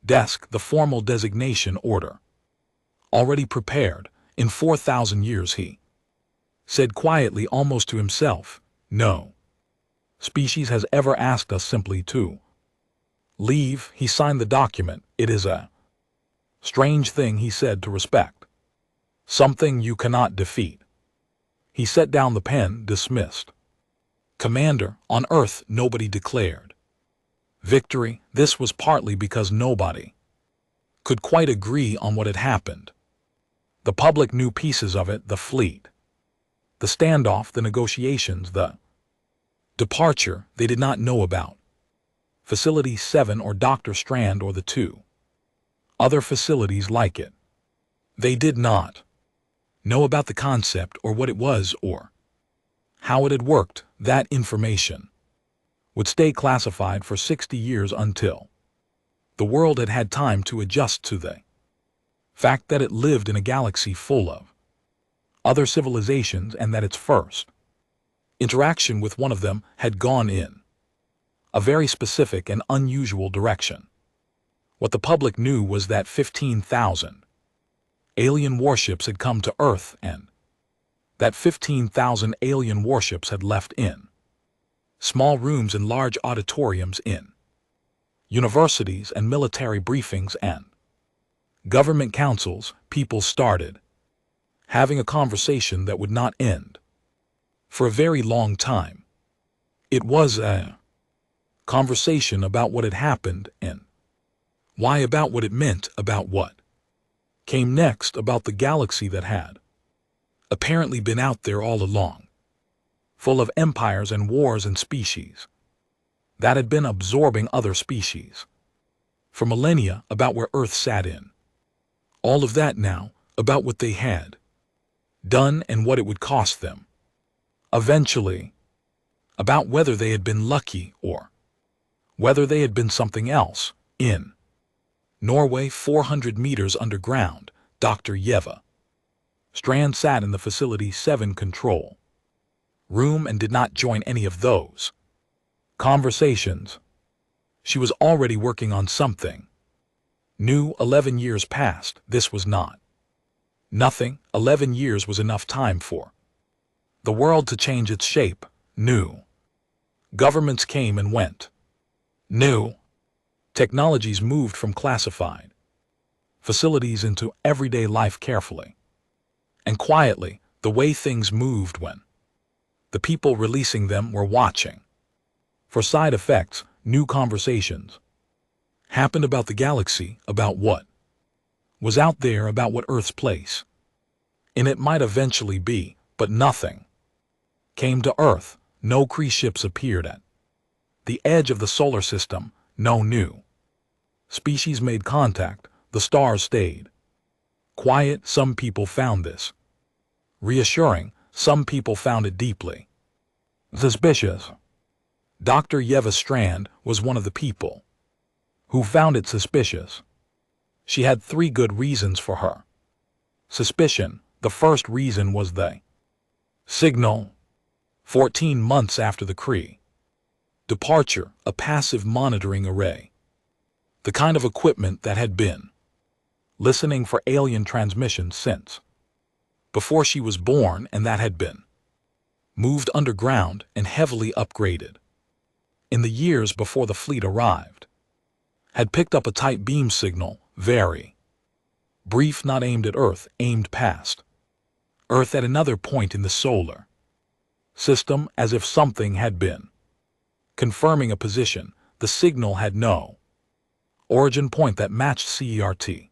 desk, the formal designation order. Already prepared. In 4,000 years, he said quietly, almost to himself, no species has ever asked us simply to leave. He signed the document. It is a strange thing, he said, to respect something you cannot defeat. He set down the pen, dismissed. Commander, on Earth nobody declared victory. This was partly because nobody could quite agree on what had happened. The public knew pieces of it, the fleet, the standoff, the negotiations, the departure. They did not know about Facility 7 or Dr. Strand or the two other facilities like it. They did not know about the concept or what it was or how it had worked. That information would stay classified for 60 years until the world had had time to adjust to the fact that it lived in a galaxy full of other civilizations and that its first interaction with one of them had gone in a very specific and unusual direction. What the public knew was that 15,000 alien warships had come to Earth and that 15,000 alien warships had left in small rooms and large auditoriums in universities and military briefings and government councils. People started having a conversation that would not end for a very long time. It was a conversation about what had happened and why, about what it meant, about what came next, about the galaxy that had apparently been out there all along, full of empires and wars and species that had been absorbing other species for millennia, about where Earth sat in all of that now, about what they had done and what it would cost them eventually, about whether they had been lucky or whether they had been something else. In Norway, 400 meters underground, Dr. Yeva Strand sat in the Facility 7 control room and did not join any of those conversations. She was already working on something new. 11 years passed. This was not nothing. 11 years was enough time for the world to change its shape. New governments came and went. New technologies moved from classified facilities into everyday life carefully and quietly, the way things moved when the people releasing them were watching. For side effects, new conversations happened about the galaxy, about what was out there, about what Earth's place in it might eventually be, but nothing came to Earth. No Kree ships appeared at the edge of the solar system. No new species made contact. The stars stayed quiet. Some people found this reassuring. Some people found it deeply suspicious. Dr. Yeva Strand was one of the people who found it suspicious. She had 3 good reasons for her suspicion. The first reason was the signal. 14 months after the Kree departure, a passive monitoring array, the kind of equipment that had been listening for alien transmissions since before she was born, and that had been moved underground and heavily upgraded in the years before the fleet arrived, had picked up a tight beam signal, very brief, not aimed at Earth, aimed past Earth at another point in the solar system, as if something had been confirming a position. The signal had no origin point that matched CERT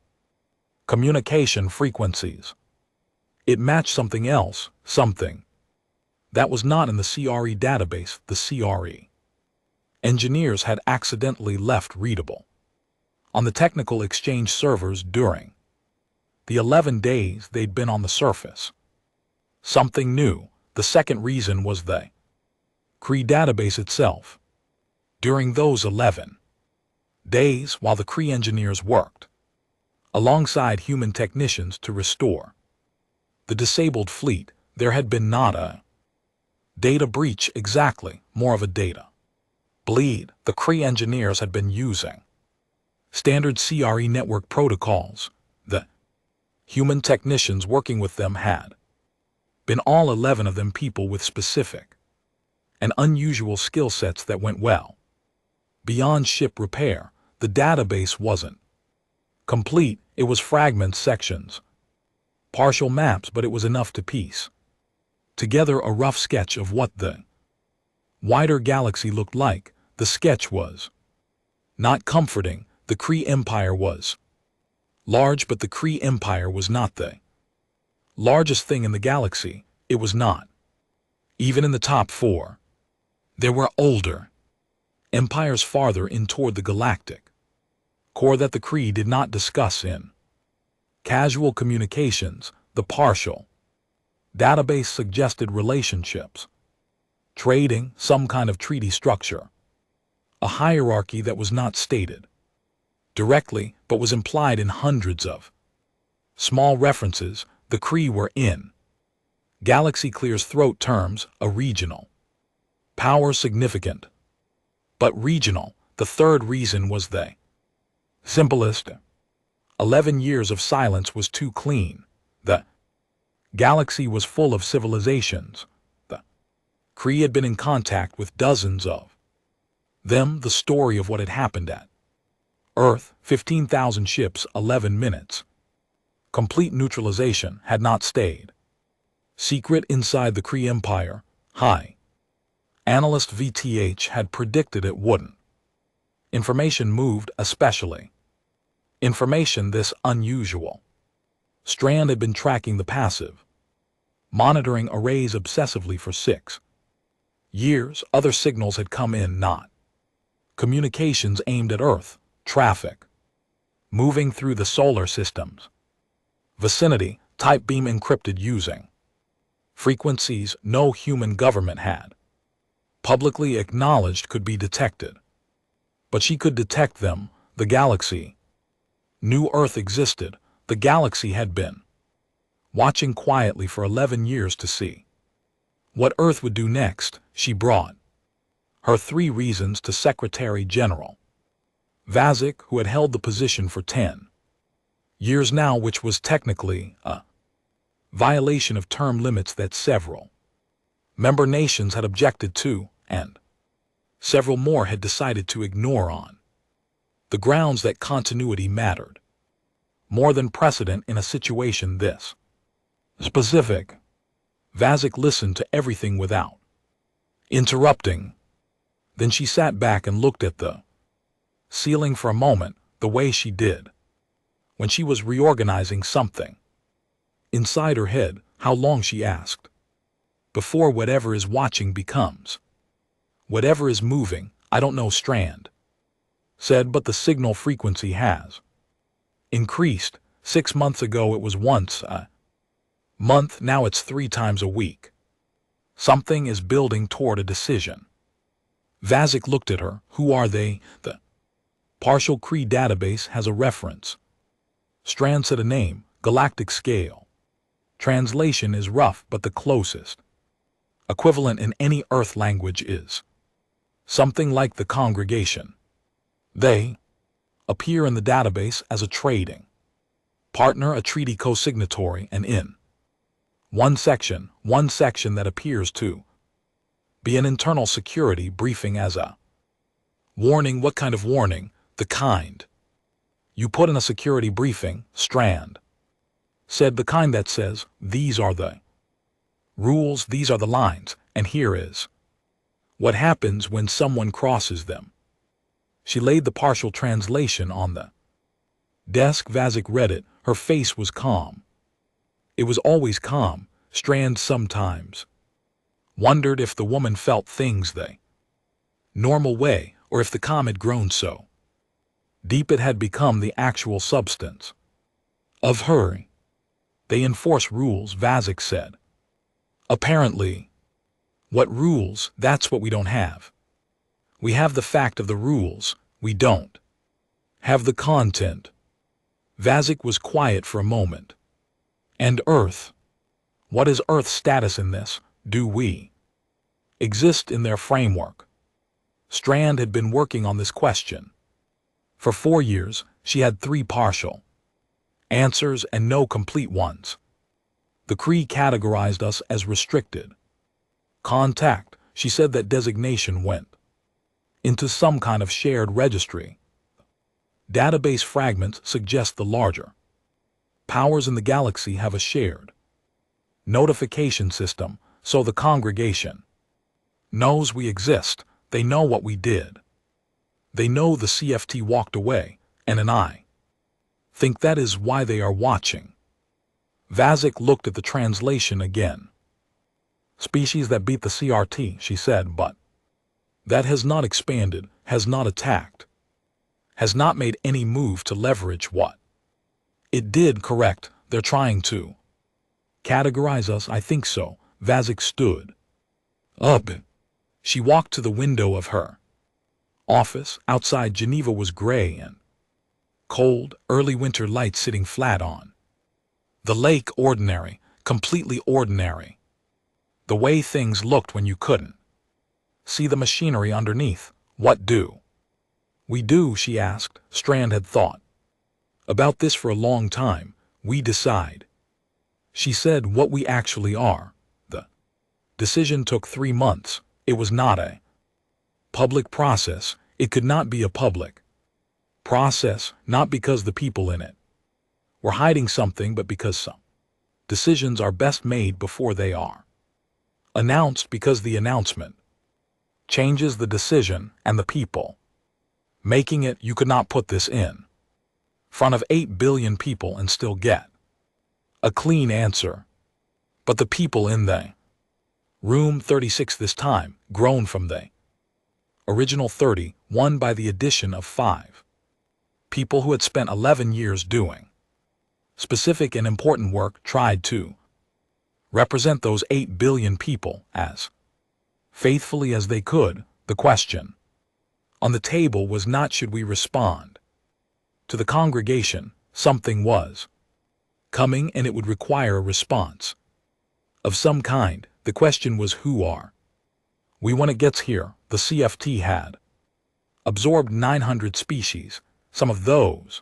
communication frequencies. It matched something else, something that was not in the CRE database. The CRE engineers had accidentally left readable on the technical exchange servers during the 11 days they'd been on the surface. Something new. The second reason was the Kree database itself. During those 11 days, while the Kree engineers worked alongside human technicians to restore the disabled fleet, there had been not a data breach exactly, more of a data bleed. The Kree engineers had been using standard CRE network protocols. The human technicians working with them had been all 11 of them people with specific and unusual skill sets that went well beyond ship repair. The database wasn't complete. It was fragments, sections, partial maps, but it was enough to piece together a rough sketch of what the wider galaxy looked like. The sketch was not comforting. The Kree Empire was large, but the Kree Empire was not the largest thing in the galaxy. It was not even in the top 4. There were older empires farther in toward the galactic core that the Kree did not discuss in casual communications. The partial database suggested relationships, trading, some kind of treaty structure, a hierarchy that was not stated directly but was implied in hundreds of small references. The Kree were in Galaxy Clear's throat terms, a regional power, significant but regional. The third reason was the simplest. 11 years of silence was too clean. The galaxy was full of civilizations. The Kree had been in contact with dozens of them. The story of what had happened at Earth, 15,000 ships, 11 minutes. Complete neutralization had not stayed secret inside the Kree Empire. High Analyst VTH had predicted it wouldn't. Information moved, especially information this unusual. Strand had been tracking the passive, monitoring arrays obsessively for 6 years. Other signals had come in, not communications aimed at Earth, traffic moving through the solar system's vicinity, type beam encrypted using frequencies no human government had publicly acknowledged could be detected. But she could detect them. The galaxy knew Earth existed. The galaxy had been watching quietly for 11 years to see what Earth would do next. She brought her 3 reasons to Secretary General Vazik, who had held the position for 10 years now, which was technically a violation of term limits that several member nations had objected to, and several more had decided to ignore on the grounds that continuity mattered more than precedent in a situation this specific. Vazik listened to everything without interrupting. Then she sat back and looked at the ceiling for a moment, the way she did when she was reorganizing something inside her head. How long, she asked, before whatever is watching becomes whatever is moving? I don't know, Strand said, but the signal frequency has increased. 6 months ago it was once a month, now it's 3 times a week. Something is building toward a decision. Vazik looked at her. Who are they? The partial Kree database has a reference. Strand said a name, galactic scale. Translation is rough, but the closest equivalent in any Earth language is something like the congregation. They appear in the database as a trading partner, a treaty co-signatory, and in one section that appears to be an internal security briefing as a warning. What kind of warning? The kind you put in a security briefing, Strand said. The kind that says, these are the rules, these are the lines, and here is what happens when someone crosses them. She laid the partial translation on the desk. Vazik read it. Her face was calm. It was always calm. Strand sometimes wondered if the woman felt things the normal way, or if the calm had grown so deep it had become the actual substance of her. They enforce rules, Vazik said. Apparently. What rules? That's what we don't have. We have the fact of the rules. We don't have the content. Vazik was quiet for a moment. And Earth? What is Earth's status in this? Do we exist in their framework? Strand had been working on this question for 4 years. She had 3 partial answers and no complete ones. The Kree categorized us as restricted contact. She said that designation went into some kind of shared registry. Database fragments suggest the larger powers in the galaxy have a shared notification system, so the congregation knows we exist. They know what we did. They know the CFT walked away, and I think that is why they are watching. Vazik looked at the translation again. Species that beat the CRT, she said, but that has not expanded, has not attacked, has not made any move to leverage what it did. Correct, they're trying to categorize us. I think so. Vazik stood up. She walked to the window of her office. Outside, Geneva was gray and cold, early winter light sitting flat on the lake. Ordinary, completely ordinary. The way things looked when you couldn't see the machinery underneath. What do we do? She asked. Strand had thought about this for a long time. We decide. She said what we actually are. The decision took 3 months. It was not a public process. It could not be a public process, not because the people in it were hiding something, but because some decisions are best made before they are announced, because the announcement changes the decision and the people making it. You could not put this in front of 8 billion people and still get a clean answer. But the people in the room 36 this time, grown from the original 31 by the addition of 5 people who had spent 11 years doing specific and important work, tried to represent those 8 billion people as faithfully as they could. The question on the table was not should we respond to the congregation. Something was coming, and it would require a response of some kind. The question was who are we when it gets here. The CFT had absorbed 900 species. Some of those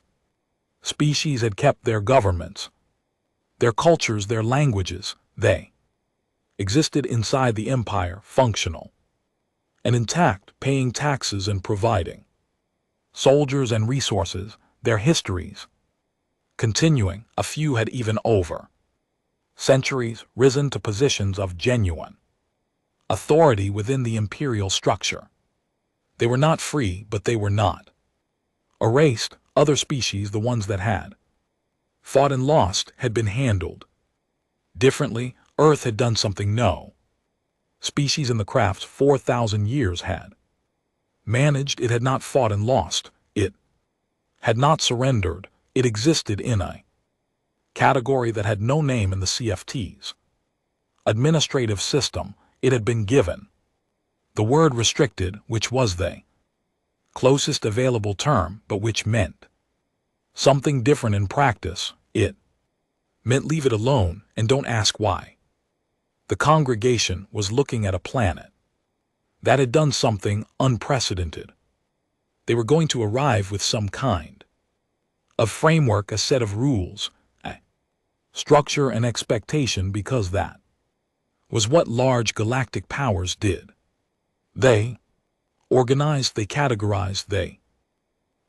species had kept their governments, their cultures, their languages. They existed inside the empire, functional and intact, paying taxes and providing soldiers and resources, their histories continuing. A few had even over centuries risen to positions of genuine authority within the imperial structure. They were not free, but they were not erased. Other species, the ones that had fought and lost, had been handled differently. Earth had done something no species in the craft 4,000 years had managed. It had not fought and lost. It had not surrendered. It existed in a category that had no name in the CFT's administrative system. It had been given the word restricted, which was the closest available term, but which meant something different in practice. It meant leave it alone and don't ask why. The congregation was looking at a planet that had done something unprecedented. They were going to arrive with some kind of framework, a set of rules, a structure and expectation, because that was what large galactic powers did. They organized, they categorized, they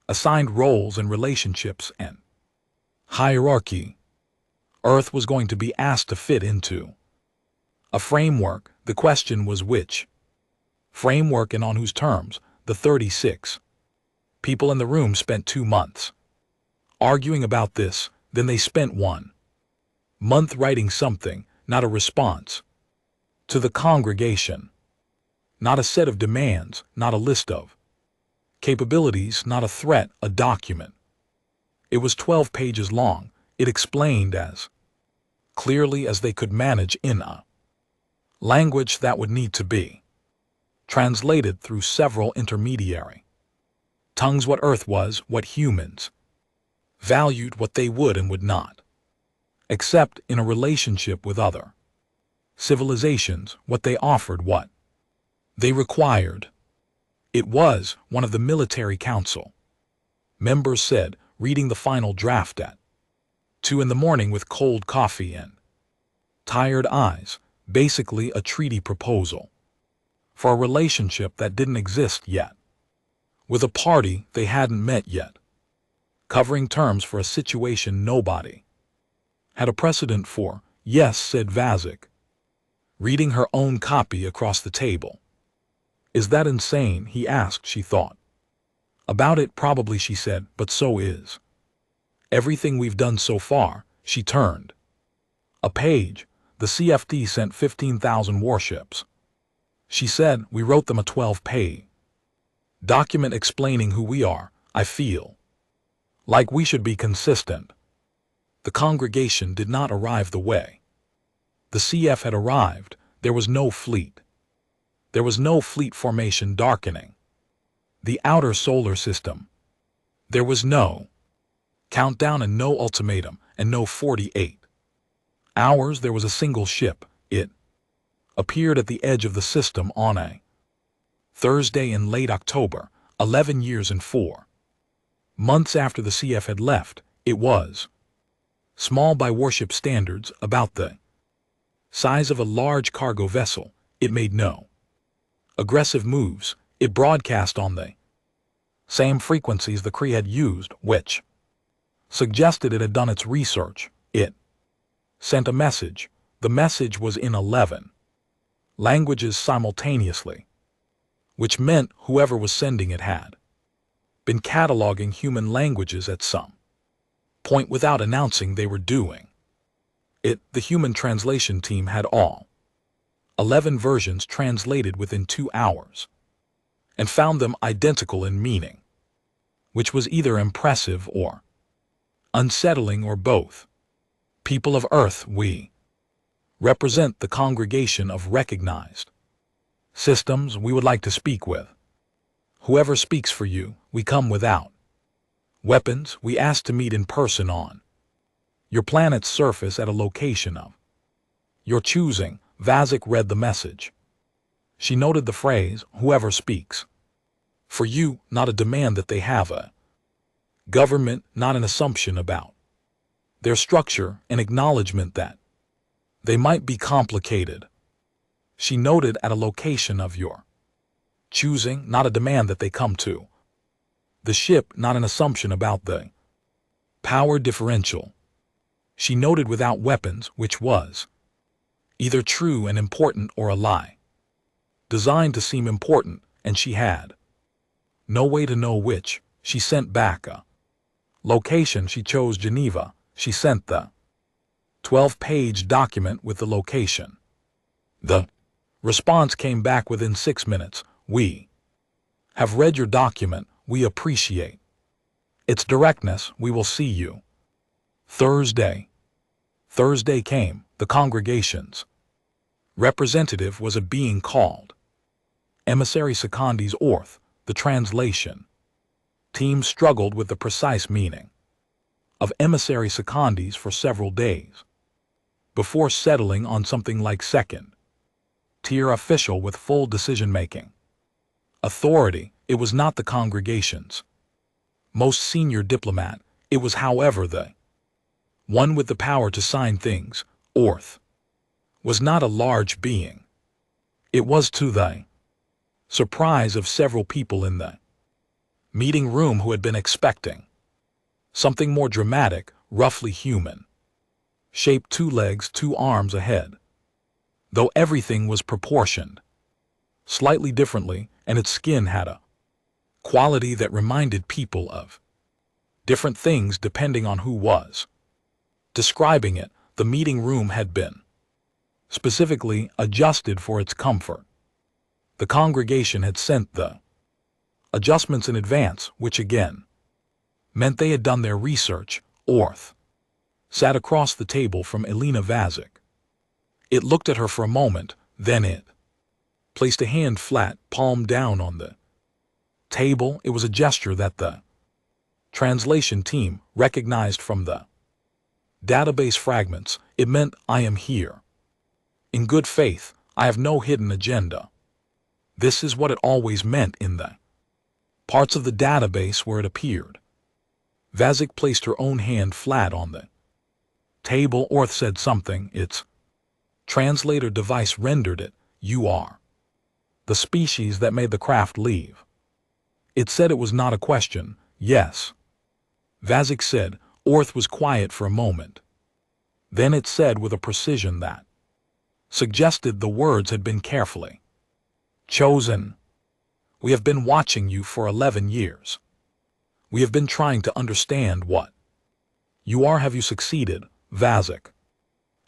assigned roles and relationships and hierarchy. Earth was going to be asked to fit into a framework. The question was which framework and on whose terms. The 36 people in the room spent 2 months arguing about this. Then they spent 1 month writing something, not a response to the congregation, not a set of demands, not a list of capabilities, not a threat, a document. It was 12 pages long. It explained as clearly as they could manage in a language that would need to be translated through several intermediary tongues what Earth was, what humans valued, what they would and would not accept in a relationship with other civilizations, what they offered, what they required. It was one of the military council members said, reading the final draft at 2 in the morning with cold coffee and tired eyes. Basically a treaty proposal for a relationship that didn't exist yet, with a party they hadn't met yet, covering terms for a situation nobody had a precedent for. Yes, said Vazik, reading her own copy across the table. Is that insane? He asked. She thought about it. Probably, she said, but so is everything we've done so far. She turned a page. The CFT sent 15,000 warships. She said, we wrote them a 12-page document explaining who we are. I feel like we should be consistent. The congregation did not arrive the way the CF had arrived. There was no fleet. There was no fleet formation darkening the outer solar system. There was no countdown and no ultimatum and no 48 hours. There was a single ship. It appeared at the edge of the system on a Thursday in late October, 11 years and 4 months after the CF had left. It was small by warship standards, about the size of a large cargo vessel. It made no aggressive moves. It broadcast on the same frequencies the Kree had used, which suggested it had done its research. It sent a message. The message was in 11 languages simultaneously, which meant whoever was sending it had been cataloging human languages at some point without announcing they were doing it. The human translation team had all 11 versions translated within 2 hours and found them identical in meaning, which was either impressive or unsettling or both. People of Earth, we represent the congregation of recognized systems we would like to speak with. Whoever speaks for you, we come without weapons. We ask to meet in person on your planet's surface at a location of your choosing. Vazek read the message. She noted the phrase, whoever speaks for you, not a demand that they have a government, not an assumption about their structure, an acknowledgement that they might be complicated. She noted at a location of your choosing, not a demand that they come to the ship, not an assumption about the power differential. She noted without weapons, which was either true and important or a lie, designed to seem important, and she had no way to know which. She sent back a location. She chose Geneva. She sent the 12-page document with the location. The response came back within 6 minutes. We have read your document. We appreciate its directness. We will see you Thursday. Thursday came. The congregation's representative was a being called Emissary Secondis Orth. The translation team struggled with the precise meaning of Emissary Secondis for several days before settling on something like second-tier official with full decision-making authority. It was not the congregation's most senior diplomat. It was, however, the one with the power to sign things. Orth was not a large being. It was, to the surprise of several people in the meeting room who had been expecting something more dramatic, roughly human shaped, 2 legs, 2 arms, a head, though everything was proportioned slightly differently, and its skin had a quality that reminded people of different things depending on who was describing it. The meeting room had been specifically adjusted for its comfort. The congregation had sent the adjustments in advance, which again meant they had done their research. Orth sat across the table from Elena Vazek. It looked at her for a moment, then it placed a hand flat, palm down on the table. It was a gesture that the translation team recognized from the database fragments. It meant, I am here in good faith. I have no hidden agenda. This is what it always meant in the parts of the database where it appeared. Vazek placed her own hand flat on the table. Orth said something. Its translator device rendered it. You are the species that made the craft leave. It said it was not a question. Yes. Vazek said. Orth was quiet for a moment. Then it said with a precision that suggested the words had been carefully chosen. We have been watching you for 11 years. We have been trying to understand what you are. Have you succeeded? Vazek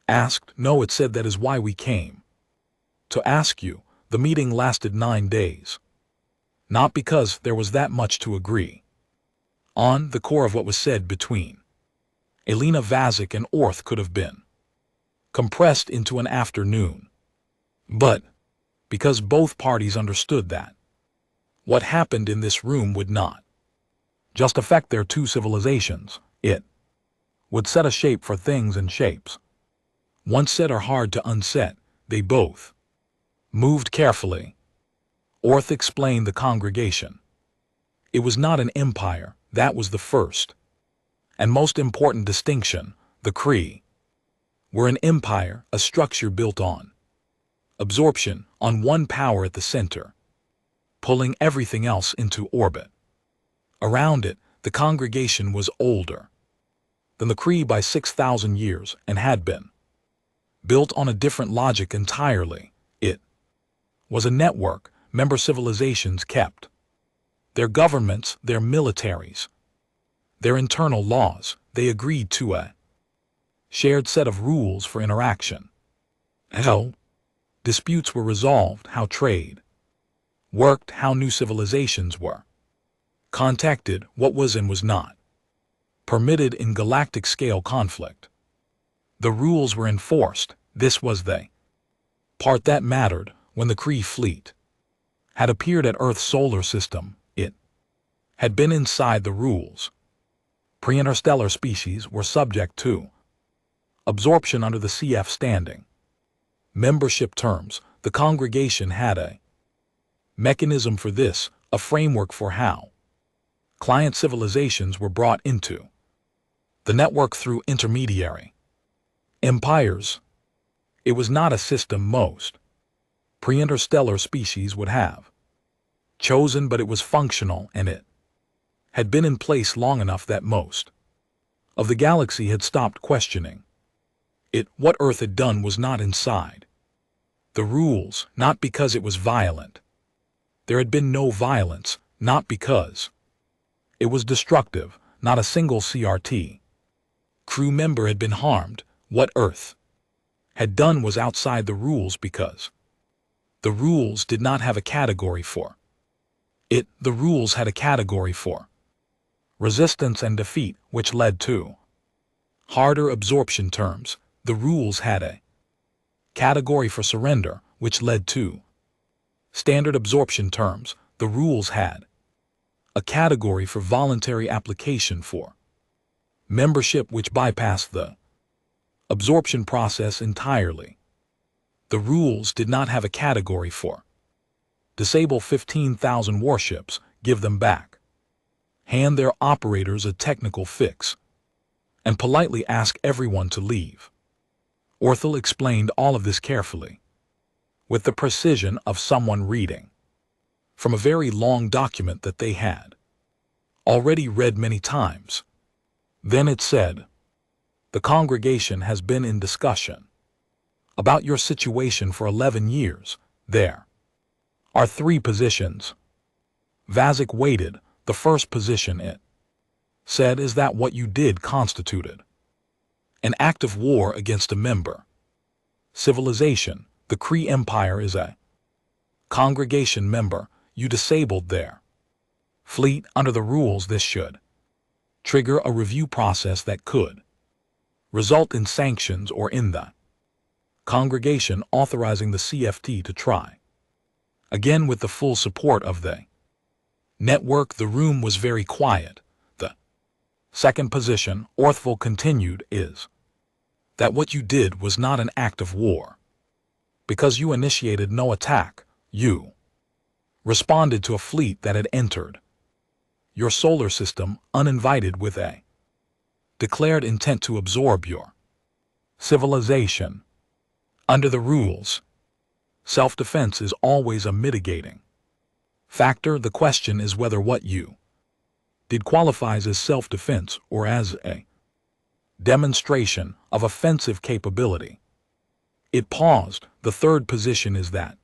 asked. No, it said that is why we came to ask you. The meeting lasted 9 days. Not because there was that much to agree on. The core of what was said between Elena Vazek and Orth could have been compressed into an afternoon. But because both parties understood that what happened in this room would not just affect their 2 civilizations, it would set a shape for things, and shapes once set are hard to unset. They both moved carefully. Orth explained the congregation. It was not an empire, that was the first and most important distinction. The Kree were an empire, a structure built on absorption, on one power at the center, pulling everything else into orbit. Around it, the congregation was older than the Kree by 6,000 years and had been built on a different logic entirely. It was a network member civilizations kept their governments, their militaries, their internal laws. They agreed to a shared set of rules for interaction. How disputes were resolved, how trade worked, how new civilizations were contacted, what was and was not permitted in galactic scale conflict. The rules were enforced. This was the part that mattered. When the Kree fleet had appeared at Earth's solar system, it had been inside the rules. Pre-interstellar species were subject to absorption under the CF standing membership terms. The congregation had a mechanism for this, a framework for how client civilizations were brought into the network through intermediary empires. It was not a system most pre-interstellar species would have chosen, but it was functional, and it had been in place long enough that most of the galaxy had stopped questioning it. What Earth had done was not inside the rules, not because it was violent. There had been no violence, not because it was destructive. Not a single CRT crew member had been harmed. What Earth had done was outside the rules because the rules did not have a category for it. The rules had a category for resistance and defeat, which led to harder absorption terms. The rules had a category for surrender, which led to standard absorption terms. The rules had a category for voluntary application for membership, which bypassed the absorption process entirely. The rules did not have a category for disable 15,000 warships, give them back, hand their operators a technical fix, and politely ask everyone to leave. Orthel explained all of this carefully, with the precision of someone reading from a very long document that they had already read many times. Then it said, "The congregation has been in discussion about your situation for 11 years. There are 3 positions." Vazek waited. The first position, it said, is that what you did constituted an act of war against a member civilization. The Kree Empire is a congregation member. You disabled their fleet under the rules. This should trigger a review process that could result in sanctions, or in the congregation authorizing the CFT to try again with the full support of the network. The room was very quiet. The second position, Orthel continued, is that what you did was not an act of war. Because you initiated no attack, you responded to a fleet that had entered your solar system uninvited with a declared intent to absorb your civilization. Under the rules, self-defense is always a mitigating factor. The question is whether what you did qualifies as self-defense or as a demonstration of offensive capability. It paused. The third position is that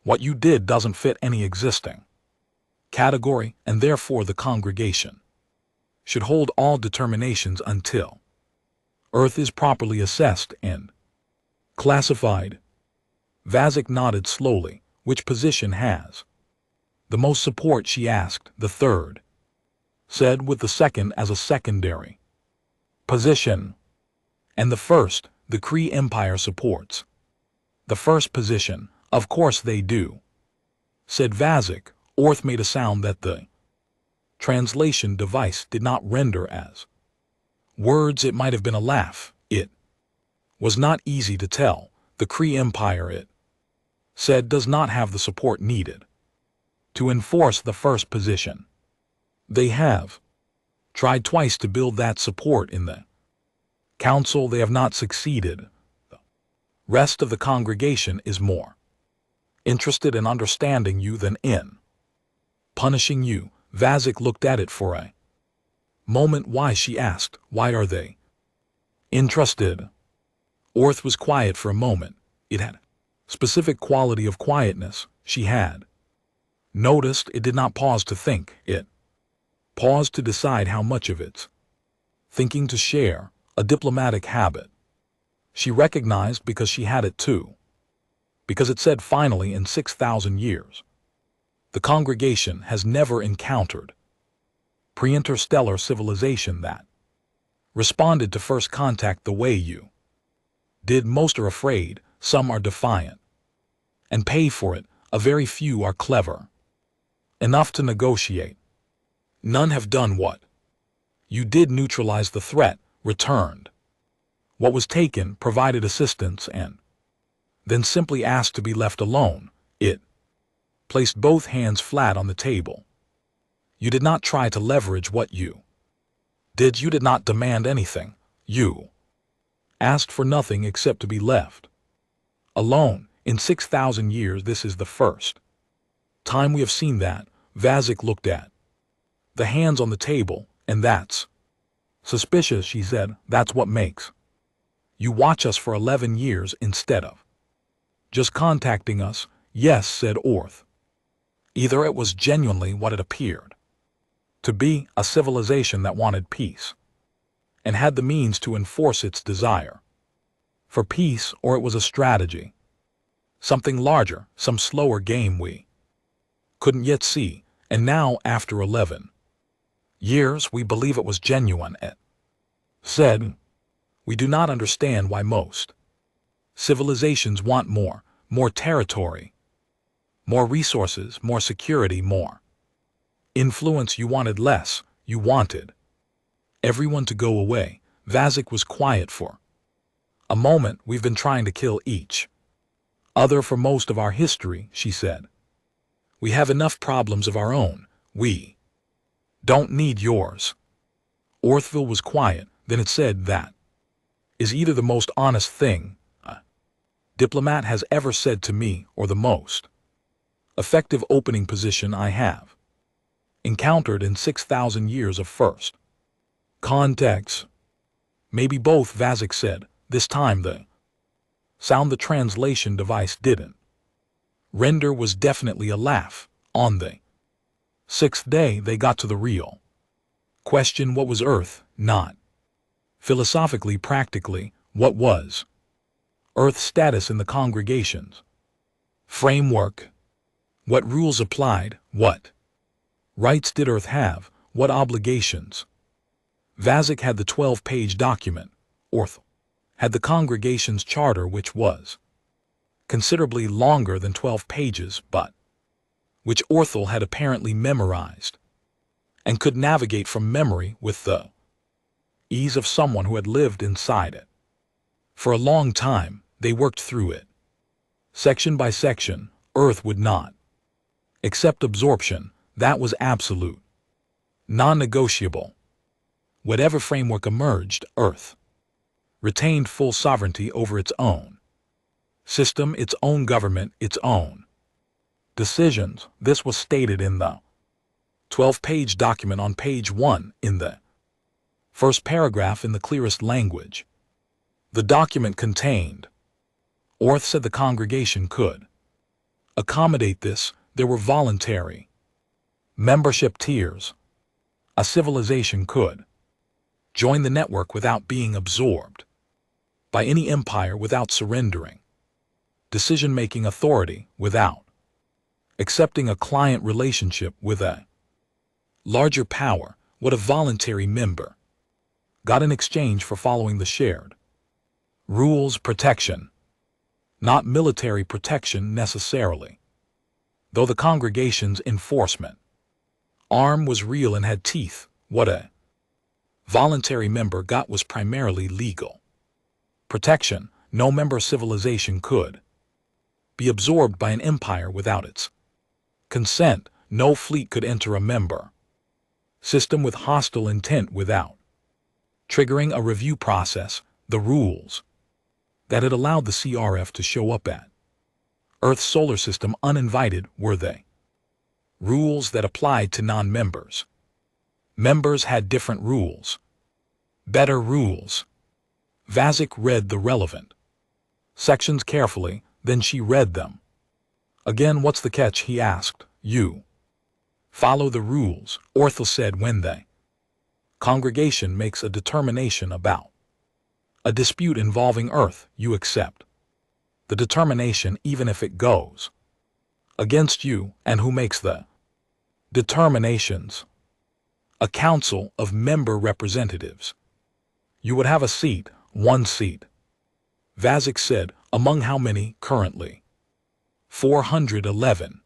what you did doesn't fit any existing category, and therefore the congregation should hold all determinations until Earth is properly assessed and classified. Vazek nodded slowly. Which position has the most support, she asked. The third said, with the second as a secondary position. And the first, the Kree Empire supports the first position. Of course they do, said Vazek. Orth made a sound that the translation device did not render as words. It might have been a laugh. It was not easy to tell. The Kree Empire, it said, does not have the support needed to enforce the first position. They have tried twice to build that support in the council. They have not succeeded. The rest of the congregation is more interested in understanding you than in punishing you. Vazik looked at it for a moment. Why, she asked. Why are they interested? Orth was quiet for a moment. It had a specific quality of quietness. She had noticed it did not pause to think. It paused to decide how much of its thinking to share, a diplomatic habit. She recognized because she had it too. Because it said finally in 6,000 years. The congregation has never encountered pre-interstellar civilization that responded to first contact the way you did. Most are afraid, some are defiant, and pay for it. A very few are clever enough to negotiate. None have done what you did, neutralize the threat, returned what was taken, provided assistance, and then simply asked to be left alone. It placed both hands flat on the table. You did not try to leverage what you did. You did not demand anything. You asked for nothing except to be left alone. In 6,000 years, this is the first time we have seen that. Vazik looked at the hands on the table. And that's suspicious, she said. That's what makes you watch us for 11 years instead of just contacting us. Yes, said Orth. Either it was genuinely what it appeared to be, a civilization that wanted peace and had the means to enforce its desire for peace, or it was a strategy, something larger, some slower game we couldn't yet see. And now, after 11 years, we believe it was genuine. It said, we do not understand why most civilizations want more territory, more resources, more security, more influence. You wanted less. You wanted everyone to go away. Vazik was quiet for a moment. We've been trying to kill each other for most of our history, she said. We have enough problems of our own. We don't need yours. Orthville was quiet. Then it said, that is either the most honest thing a diplomat has ever said to me, or the most effective opening position I have encountered in 6,000 years of first contacts. Maybe both, Vazik said. This time the sound the translation device didn't render was definitely a laugh. On the 6th day, they got to the real question. What was Earth? Not philosophically, practically, what was Earth's status in the congregation's framework? What rules applied? What rights did Earth have? What obligations? Vazik had the 12-page document. Orth had the congregation's charter, which was considerably longer than 12 pages, but which Orthel had apparently memorized and could navigate from memory with the ease of someone who had lived inside it. For a long time, they worked through it. Section by section, Earth would not accept absorption. That was absolute, non-negotiable. Whatever framework emerged, Earth retained full sovereignty over its own system, its own government, its own decisions. This was stated in the 12-page document on page 1 in the first paragraph in the clearest language. The document contained. Orth said the congregation could accommodate this. There were voluntary membership tiers. A civilization could join the network without being absorbed by any empire, without surrendering decision-making authority, without accepting a client relationship with a larger power. What a voluntary member got in exchange for following the shared rules. Protection, not military protection necessarily, though the congregation's enforcement arm was real and had teeth. What a voluntary member got was primarily legal protection. No member civilization could be absorbed by an empire without its consent. No fleet could enter a member system with hostile intent without triggering a review process, the rules that had allowed the CRF to show up at Earth's solar system uninvited were they rules that applied to non-members. Members had different rules. Better rules. Vasic read the relevant sections carefully, then she read them. Again, what's the catch, he asked. You follow the rules, Orthel said. When the congregation makes a determination about a dispute involving Earth, you accept the determination even if it goes against you. And who makes the determinations? A council of member representatives. You would have a seat, one seat. Vasic said, among how many currently? 411.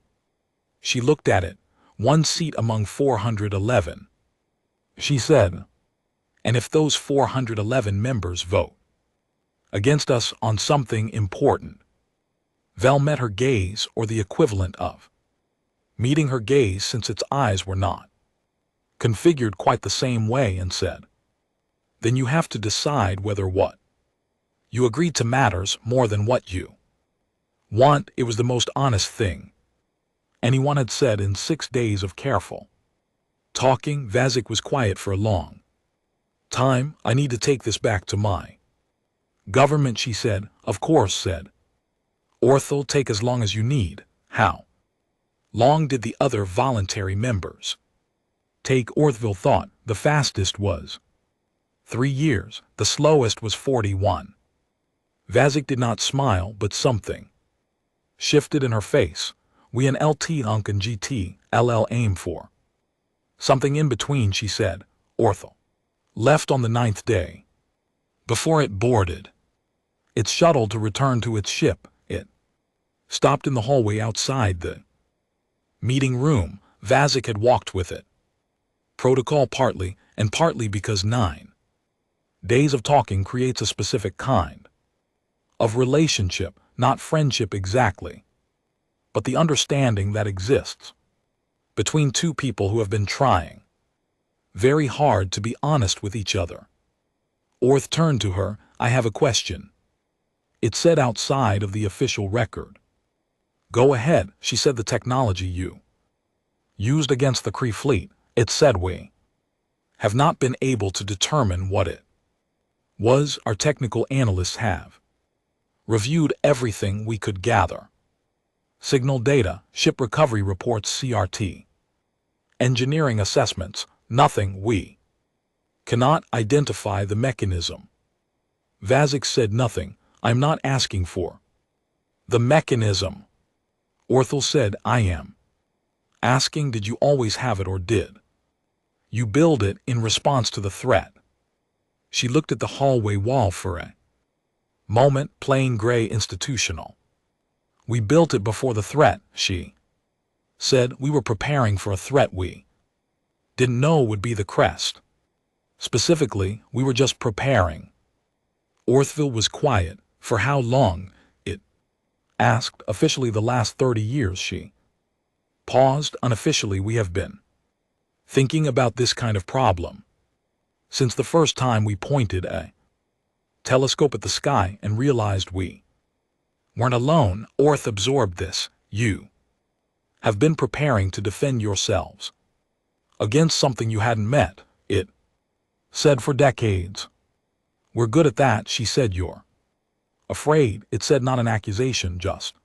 She looked at it. One seat among 411. She said, and if those 411 members vote against us on something important? Vel met her gaze, or the equivalent of meeting her gaze, since its eyes were not configured quite the same way, and said, then you have to decide whether what you agreed to matters more than what you want. It was the most honest thing anyone had said in 6 days of careful talking. Vasic was quiet for a long time. I need to take this back to my government, she said. Of course, said Orthel, take as long as you need. How long did the other voluntary members take? Orthville thought the fastest was 3 years, the slowest was 41. Vasic did not smile, but something shifted in her face. We an LT Unc and GT, LL aim for something in between, she said. Orthel left on the 9th day. Before it boarded its shuttle to return to its ship, it stopped in the hallway outside the meeting room. Vasic had walked with it. Protocol partly, and partly because 9 days of talking creates a specific kind of relationship, not friendship exactly, but the understanding that exists between two people who have been trying very hard to be honest with each other. Orth turned to her. I have a question. It said outside of the official record. Go ahead, she said. The technology you used against the Kree fleet, it said we have not been able to determine what it was. Our technical analysts have reviewed everything we could gather. Signal data, ship recovery reports, CRT, engineering assessments, nothing. We cannot identify the mechanism. Vasic said, nothing. I'm not asking for the mechanism. Orthel said, I am asking, did you always have it, or did you build it in response to the threat? She looked at the hallway wall for a moment. Plain gray, institutional. We built it before the threat, she said. We were preparing for a threat we didn't know would be the crest. Specifically, we were just preparing. Orthville was quiet. For how long? It asked. Officially the last 30 years, she paused. Unofficially, we have been thinking about this kind of problem since the first time we pointed a telescope at the sky and realized we weren't alone. Orth absorbed this. You have been preparing to defend yourselves against something you hadn't met, it said, for decades. We're good at that, she said. You're afraid, it said. Not an accusation, just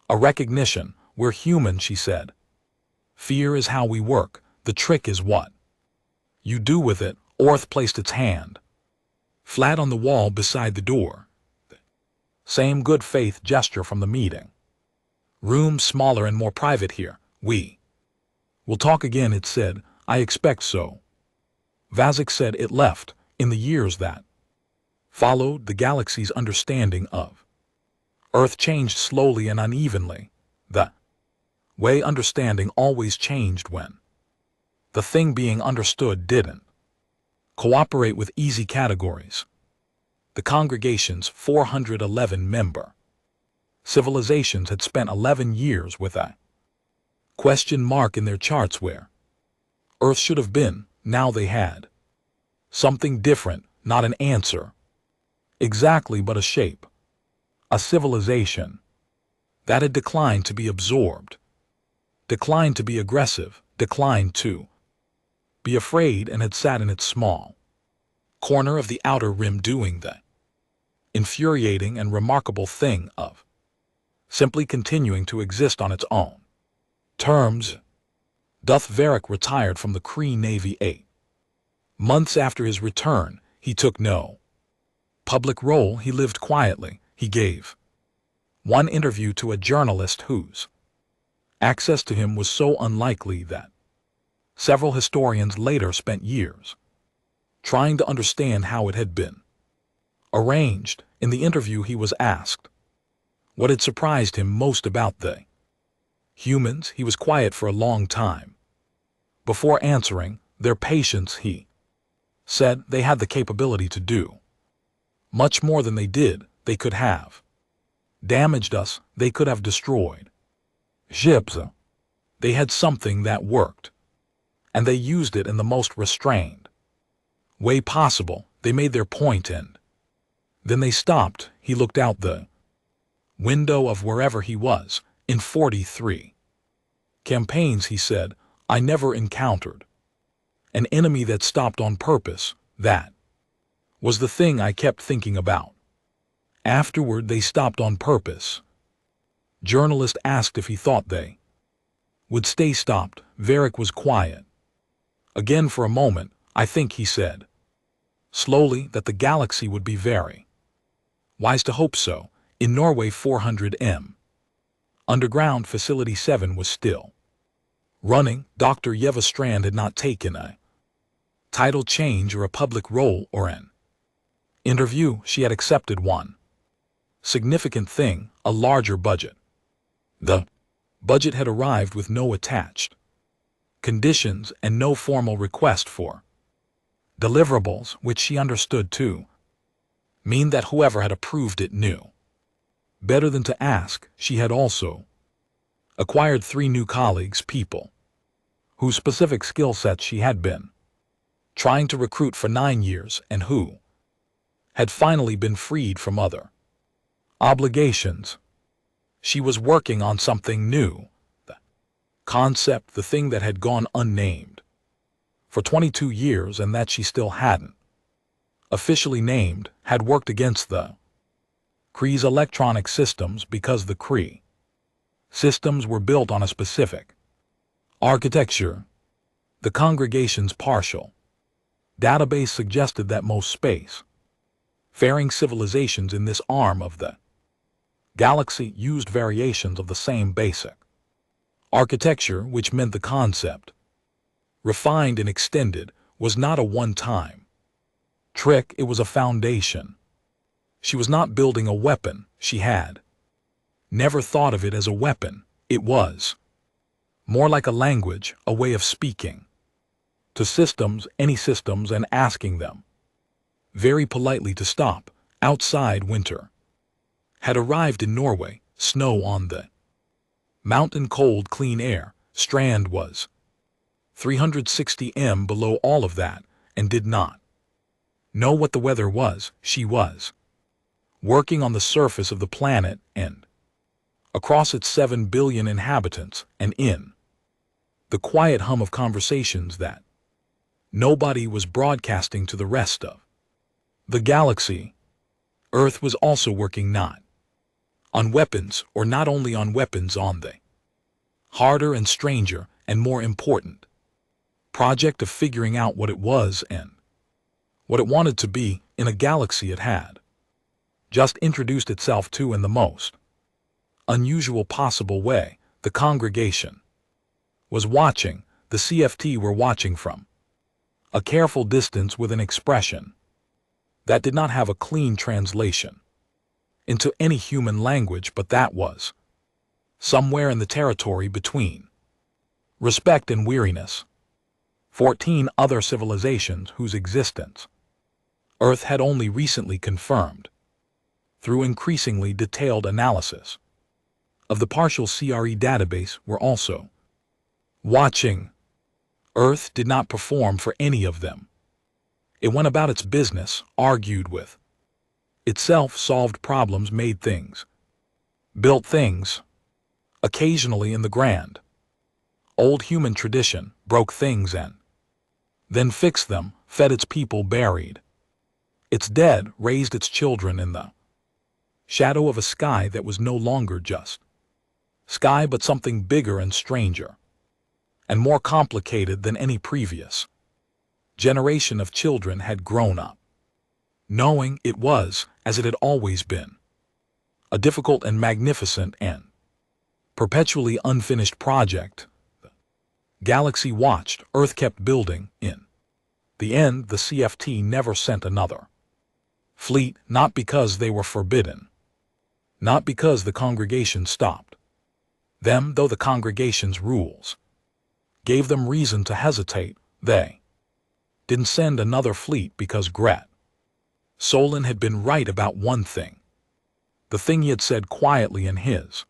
a recognition. We're human, she said. Fear is how we work. The trick is what you do with it. Orth placed its hand flat on the wall beside the door. Same good faith gesture from the meeting room, smaller and more private here. We will talk again, it said. I expect so. Vasic said. It left. In the years that followed, the galaxy's understanding of Earth changed slowly and unevenly. The way understanding always changed when the thing being understood didn't cooperate with easy categories. The congregation's 411 member civilizations had spent 11 years with a Question mark in their charts where Earth should have been. Now they had something different, not an answer exactly, but a shape, a civilization that had declined to be absorbed, declined to be aggressive, declined to be afraid, and had sat in its small corner of the outer rim doing the infuriating and remarkable thing of simply continuing to exist on its own terms. Duth Varric retired from the Kree Navy 8 months after his return. He took no public role. He lived quietly. He gave one interview to a journalist whose access to him was so unlikely that several historians later spent years trying to understand how it had been arranged. In the interview, he was asked what had surprised him most about the humans. He was quiet for a long time before answering. Their patience, he said. They had the capability to do much more than they did. They could have damaged us. They could have destroyed ships. They had something that worked, and they used it in the most restrained way possible. They made their point, and then they stopped. He looked out the window of wherever he was. In 43 campaigns, he said, I never encountered an enemy that stopped on purpose. That was the thing I kept thinking about. Afterward, they stopped on purpose. Journalist asked if he thought they would stay stopped. Varric was quiet again for a moment. I think, he said slowly, that the galaxy would be very wise to hope so. In Norway, 400 Underground Facility 7 was still running. Dr. Yeva Strand had not taken a title change or a public role or an interview. She had accepted one significant thing, a larger budget. The budget had arrived with no attached conditions and no formal request for deliverables, which she understood to mean that whoever had approved it knew better than to ask. She had also acquired 3 new colleagues, people whose specific skill sets she had been trying to recruit for 9 years and who had finally been freed from other obligations. She was working on something new, the concept, the thing that had gone unnamed for 22 years and that she still hadn't officially named, had worked against the Kree's electronic systems because the Kree systems were built on a specific architecture. The congregation's partial database suggested that most space-faring civilizations in this arm of the galaxy used variations of the same basic architecture, which meant the concept, refined and extended, was not a one-time trick. It was a foundation. She was not building a weapon. She had never thought of it as a weapon. It was more like a language, a way of speaking to systems, any systems, and asking them very politely to stop. Outside, winter had arrived in Norway. Snow on the mountain, cold, clean air. Strand was 360 below all of that and did not know what the weather was. She was working on the surface of the planet and across its 7 billion inhabitants, and in the quiet hum of conversations that nobody was broadcasting to the rest of the galaxy. Earth was also working not on weapons, or not only on weapons, on the harder and stranger and more important project of figuring out what it was and what it wanted to be in a galaxy it had just introduced itself to in the most unusual possible way. The congregation was watching. The CFT were watching from a careful distance with an expression that did not have a clean translation into any human language, but that was somewhere in the territory between respect and weariness. 14 other civilizations whose existence Earth had only recently confirmed through increasingly detailed analysis of the partial CRE database were also watching. Earth did not perform for any of them. It went about its business, argued with itself, solved problems, made things, built things, occasionally in the grand old human tradition, broke things and then fixed them, fed its people, buried its dead, raised its children in the shadow of a sky that was no longer just sky but something bigger and stranger and more complicated than any previous generation of children had grown up knowing. It was, as it had always been, a difficult and magnificent and perpetually unfinished project. The galaxy watched, Earth kept building. In the end, the CFT never sent another fleet, not because they were forbidden, not because the congregation stopped them, though the congregation's rules gave them reason to hesitate. They didn't send another fleet because Gret Solon had been right about one thing, the thing he had said quietly in his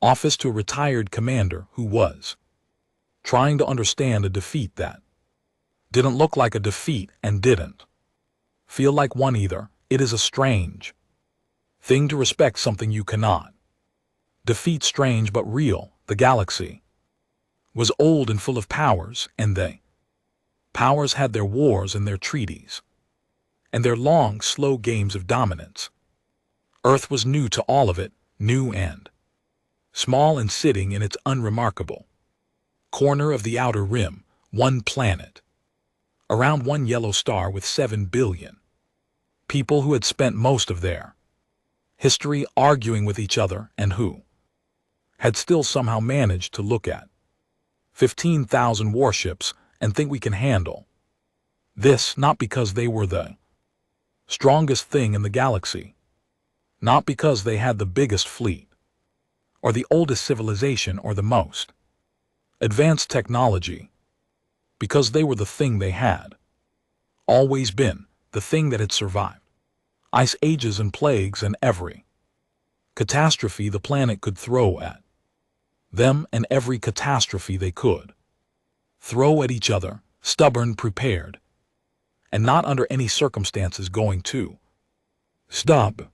office to a retired commander who was trying to understand a defeat that didn't look like a defeat and didn't feel like one either. It is a strange thing to respect something you cannot defeat. Strange but real. The galaxy was old and full of powers, and they powers had their wars and their treaties and their long, slow games of dominance. Earth was new to all of it, new and small, and sitting in its unremarkable corner of the outer rim, one planet, around one yellow star with 7 billion people who had spent most of their history arguing with each other and who had still somehow managed to look at 15,000 warships and think we can handle this, not because they were the strongest thing in the galaxy, not because they had the biggest fleet, or the oldest civilization, or the most advanced technology, because they were the thing they had always been, the thing that had survived ice ages and plagues and every catastrophe the planet could throw at them, and every catastrophe they could throw at each other, stubborn, prepared, and not under any circumstances going to stop.